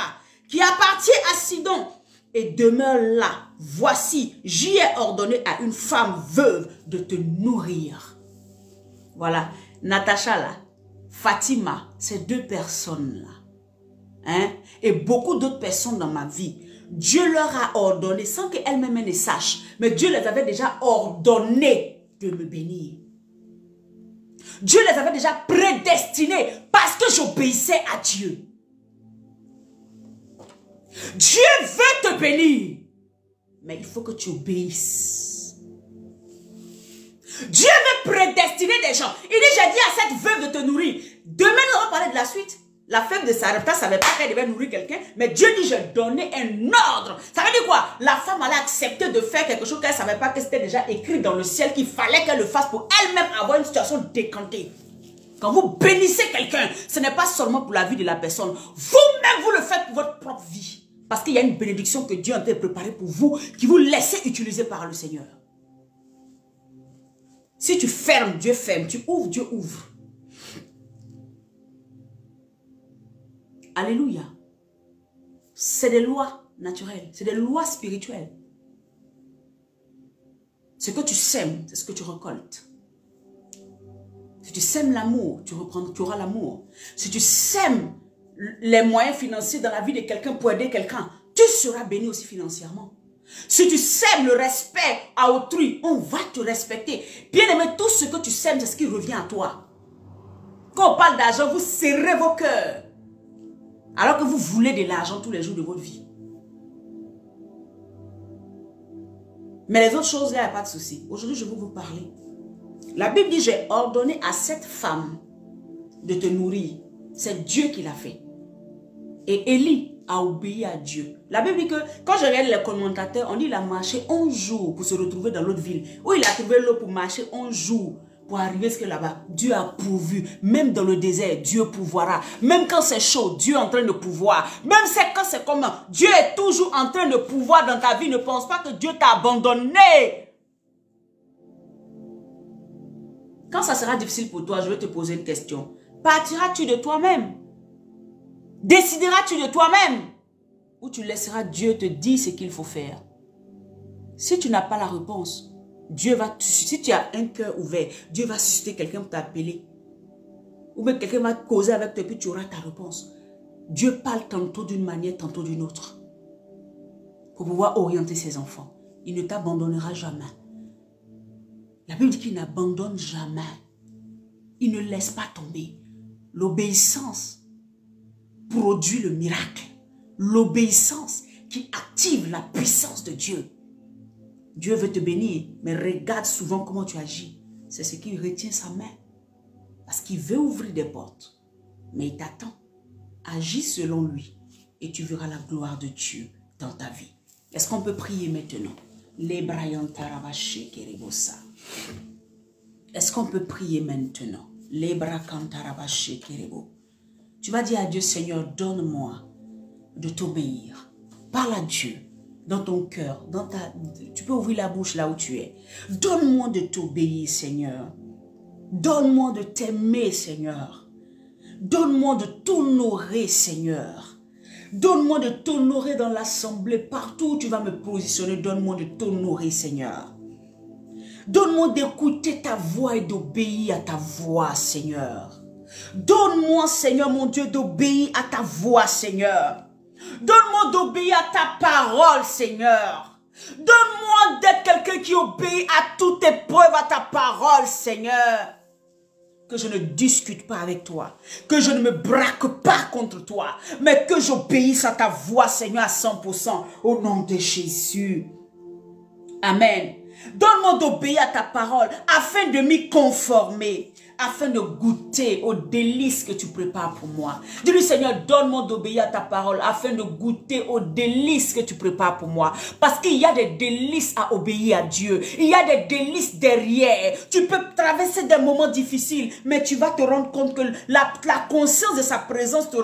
qui appartient à Sidon, et demeure là. Voici, j'y ai ordonné à une femme veuve de te nourrir. Voilà, Natacha là, Fatima, ces deux personnes là. Hein? Et beaucoup d'autres personnes dans ma vie. Dieu leur a ordonné, sans qu'elles-mêmes ne sachent, mais Dieu les avait déjà ordonné de me bénir. Dieu les avait déjà prédestinés parce que j'obéissais à Dieu. Dieu veut te bénir, mais il faut que tu obéisses. Dieu veut prédestiner des gens. Il dit, j'ai dit à cette veuve de te nourrir. Demain, nous allons parler de la suite. La femme de Sarepta ne savait pas qu'elle devait nourrir quelqu'un, mais Dieu dit, j'ai donné un ordre. Ça veut dire quoi? La femme allait accepter de faire quelque chose qu'elle ne savait pas que c'était déjà écrit dans le ciel, qu'il fallait qu'elle le fasse pour elle-même avoir une situation décantée. Quand vous bénissez quelqu'un, ce n'est pas seulement pour la vie de la personne. Vous-même, vous le faites pour votre propre vie. Parce qu'il y a une bénédiction que Dieu a préparée pour vous, qui vous laissez utiliser par le Seigneur. Si tu fermes, Dieu ferme. Tu ouvres, Dieu ouvre. Alléluia. C'est des lois naturelles. C'est des lois spirituelles. Ce que tu sèmes, c'est ce que tu récoltes. Si tu sèmes l'amour, tu auras l'amour. Si tu sèmes les moyens financiers dans la vie de quelqu'un pour aider quelqu'un, tu seras béni aussi financièrement. Si tu sèmes le respect à autrui, on va te respecter. Bien aimé, tout ce que tu sèmes, c'est ce qui revient à toi. Quand on parle d'argent, vous serrez vos cœurs. Alors que vous voulez de l'argent tous les jours de votre vie. Mais les autres choses, là, il n'y a pas de souci. Aujourd'hui, je vais vous parler. La Bible dit, j'ai ordonné à cette femme de te nourrir. C'est Dieu qui l'a fait. Et Élie a obéi à Dieu. La Bible dit que, quand je regarde les commentateurs, on dit qu'il a marché 11 jours pour se retrouver dans l'autre ville. Où il a trouvé l'eau pour marcher 11 jours. Pour arriver jusque là-bas, Dieu a pourvu. Même dans le désert, Dieu pourvoira. Même quand c'est chaud, Dieu est en train de pouvoir. Même quand c'est comment, Dieu est toujours en train de pouvoir dans ta vie. Ne pense pas que Dieu t'a abandonné. Quand ça sera difficile pour toi, je vais te poser une question. Partiras-tu de toi-même? Décideras-tu de toi-même? Ou tu laisseras Dieu te dire ce qu'il faut faire? Si tu n'as pas la réponse, Dieu va, si tu as un cœur ouvert, Dieu va susciter quelqu'un pour t'appeler. Ou bien quelqu'un va causer avec toi et puis tu auras ta réponse. Dieu parle tantôt d'une manière, tantôt d'une autre. Pour pouvoir orienter ses enfants. Il ne t'abandonnera jamais. La Bible dit qu'il n'abandonne jamais. Il ne laisse pas tomber. L'obéissance produit le miracle. L'obéissance qui active la puissance de Dieu. Dieu veut te bénir, mais regarde souvent comment tu agis. C'est ce qui retient sa main. Parce qu'il veut ouvrir des portes. Mais il t'attend. Agis selon lui et tu verras la gloire de Dieu dans ta vie. Est-ce qu'on peut prier maintenant? Est-ce qu'on peut prier maintenant? Tu vas dire à Dieu, Seigneur, donne-moi de t'obéir. Parle à Dieu. Dans ton cœur, tu peux ouvrir la bouche là où tu es. Donne-moi de t'obéir, Seigneur. Donne-moi de t'aimer, Seigneur. Donne-moi de t'honorer, Seigneur. Donne-moi de t'honorer dans l'assemblée, partout où tu vas me positionner. Donne-moi de t'honorer, Seigneur. Donne-moi d'écouter ta voix et d'obéir à ta voix, Seigneur. Donne-moi, Seigneur mon Dieu, d'obéir à ta voix, Seigneur. Donne-moi d'obéir à ta parole, Seigneur. Donne-moi d'être quelqu'un qui obéit à toute épreuve, à ta parole, Seigneur. Que je ne discute pas avec toi, que je ne me braque pas contre toi, mais que j'obéisse à ta voix, Seigneur, à 100%, au nom de Jésus. Amen. Donne-moi d'obéir à ta parole, afin de m'y conformer, afin de goûter aux délices que tu prépares pour moi. Dis-lui, Seigneur, donne-moi d'obéir à ta parole, afin de goûter aux délices que tu prépares pour moi. Parce qu'il y a des délices à obéir à Dieu. Il y a des délices derrière. Tu peux traverser des moments difficiles, mais tu vas te rendre compte que la conscience de sa présence, tu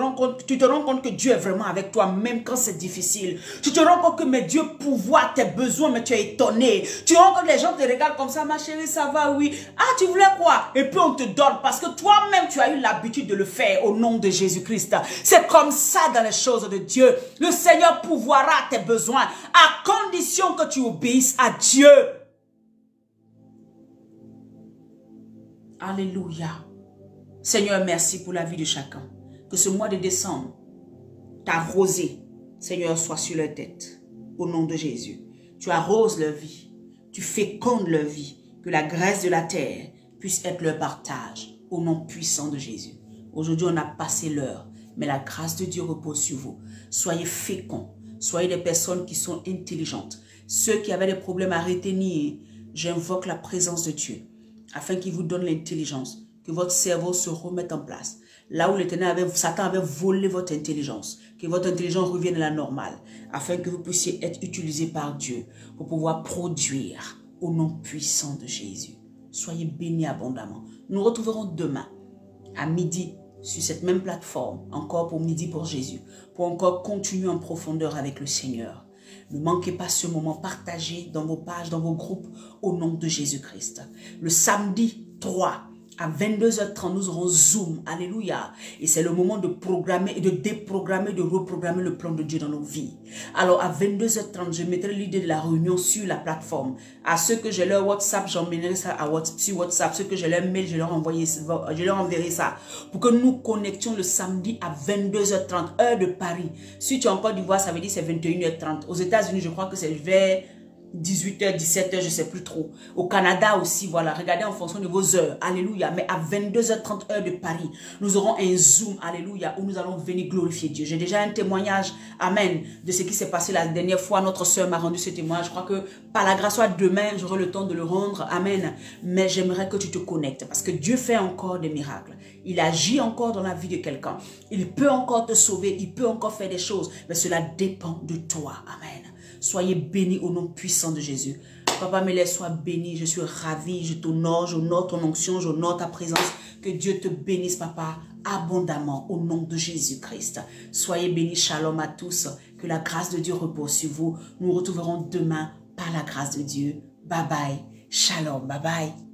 te rends compte que Dieu est vraiment avec toi, même quand c'est difficile. Tu te rends compte que mais Dieu pourvoit tes besoins, mais tu es étonné. Tu rends compte que les gens te regardent comme ça, ma chérie, ça va, oui. Ah, tu voulais quoi? Et puis on te donne parce que toi-même tu as eu l'habitude de le faire au nom de Jésus-Christ. C'est comme ça dans les choses de Dieu. Le Seigneur pourvoira tes besoins à condition que tu obéisses à Dieu. Alléluia. Seigneur, merci pour la vie de chacun. Que ce mois de décembre, ta rosée, Seigneur, soit sur leur tête. Au nom de Jésus. Tu arroses leur vie. Tu fécondes leur vie. Que la graisse de la terre puisse être leur partage au nom puissant de Jésus. Aujourd'hui, on a passé l'heure, mais la grâce de Dieu repose sur vous. Soyez féconds, soyez des personnes qui sont intelligentes. Ceux qui avaient des problèmes à retenir, j'invoque la présence de Dieu, afin qu'il vous donne l'intelligence, que votre cerveau se remette en place. Là où Satan avait volé votre intelligence, que votre intelligence revienne à la normale, afin que vous puissiez être utilisé par Dieu pour pouvoir produire au nom puissant de Jésus. Soyez bénis abondamment. Nous nous retrouverons demain à midi sur cette même plateforme, encore pour midi pour Jésus, pour encore continuer en profondeur avec le Seigneur. Ne manquez pas ce moment, partagez dans vos pages, dans vos groupes, au nom de Jésus-Christ. Le samedi 3, à 22h30, nous aurons Zoom. Alléluia. Et c'est le moment de programmer et de déprogrammer, de reprogrammer le plan de Dieu dans nos vies. Alors, à 22h30, je mettrai l'idée de la réunion sur la plateforme. À ceux que j'ai leur WhatsApp, j'emmènerai ça sur WhatsApp. Ceux que j'ai leur mail, je leur enverrai ça. Pour que nous connections le samedi à 22h30, heure de Paris. Si tu es en Côte d'Ivoire, ça veut dire c'est 21h30. Aux États-Unis, je crois que c'est vers 18h, 17h, je ne sais plus trop. Au Canada aussi, voilà. Regardez en fonction de vos heures. Alléluia. Mais à 22h30 heure de Paris, nous aurons un Zoom. Alléluia. Où nous allons venir glorifier Dieu. J'ai déjà un témoignage. Amen. De ce qui s'est passé la dernière fois. Notre soeur m'a rendu ce témoignage. Je crois que par la grâce, soit demain, j'aurai le temps de le rendre. Amen. Mais j'aimerais que tu te connectes. Parce que Dieu fait encore des miracles. Il agit encore dans la vie de quelqu'un. Il peut encore te sauver. Il peut encore faire des choses. Mais cela dépend de toi. Amen. Soyez bénis au nom puissant de Jésus. Papa Mélé, sois béni. Je suis ravi. Je t'honore. J'honore ton onction. J'honore ta présence. Que Dieu te bénisse, papa, abondamment au nom de Jésus-Christ. Soyez bénis. Shalom à tous. Que la grâce de Dieu repose sur vous. Nous nous retrouverons demain par la grâce de Dieu. Bye bye. Shalom. Bye bye.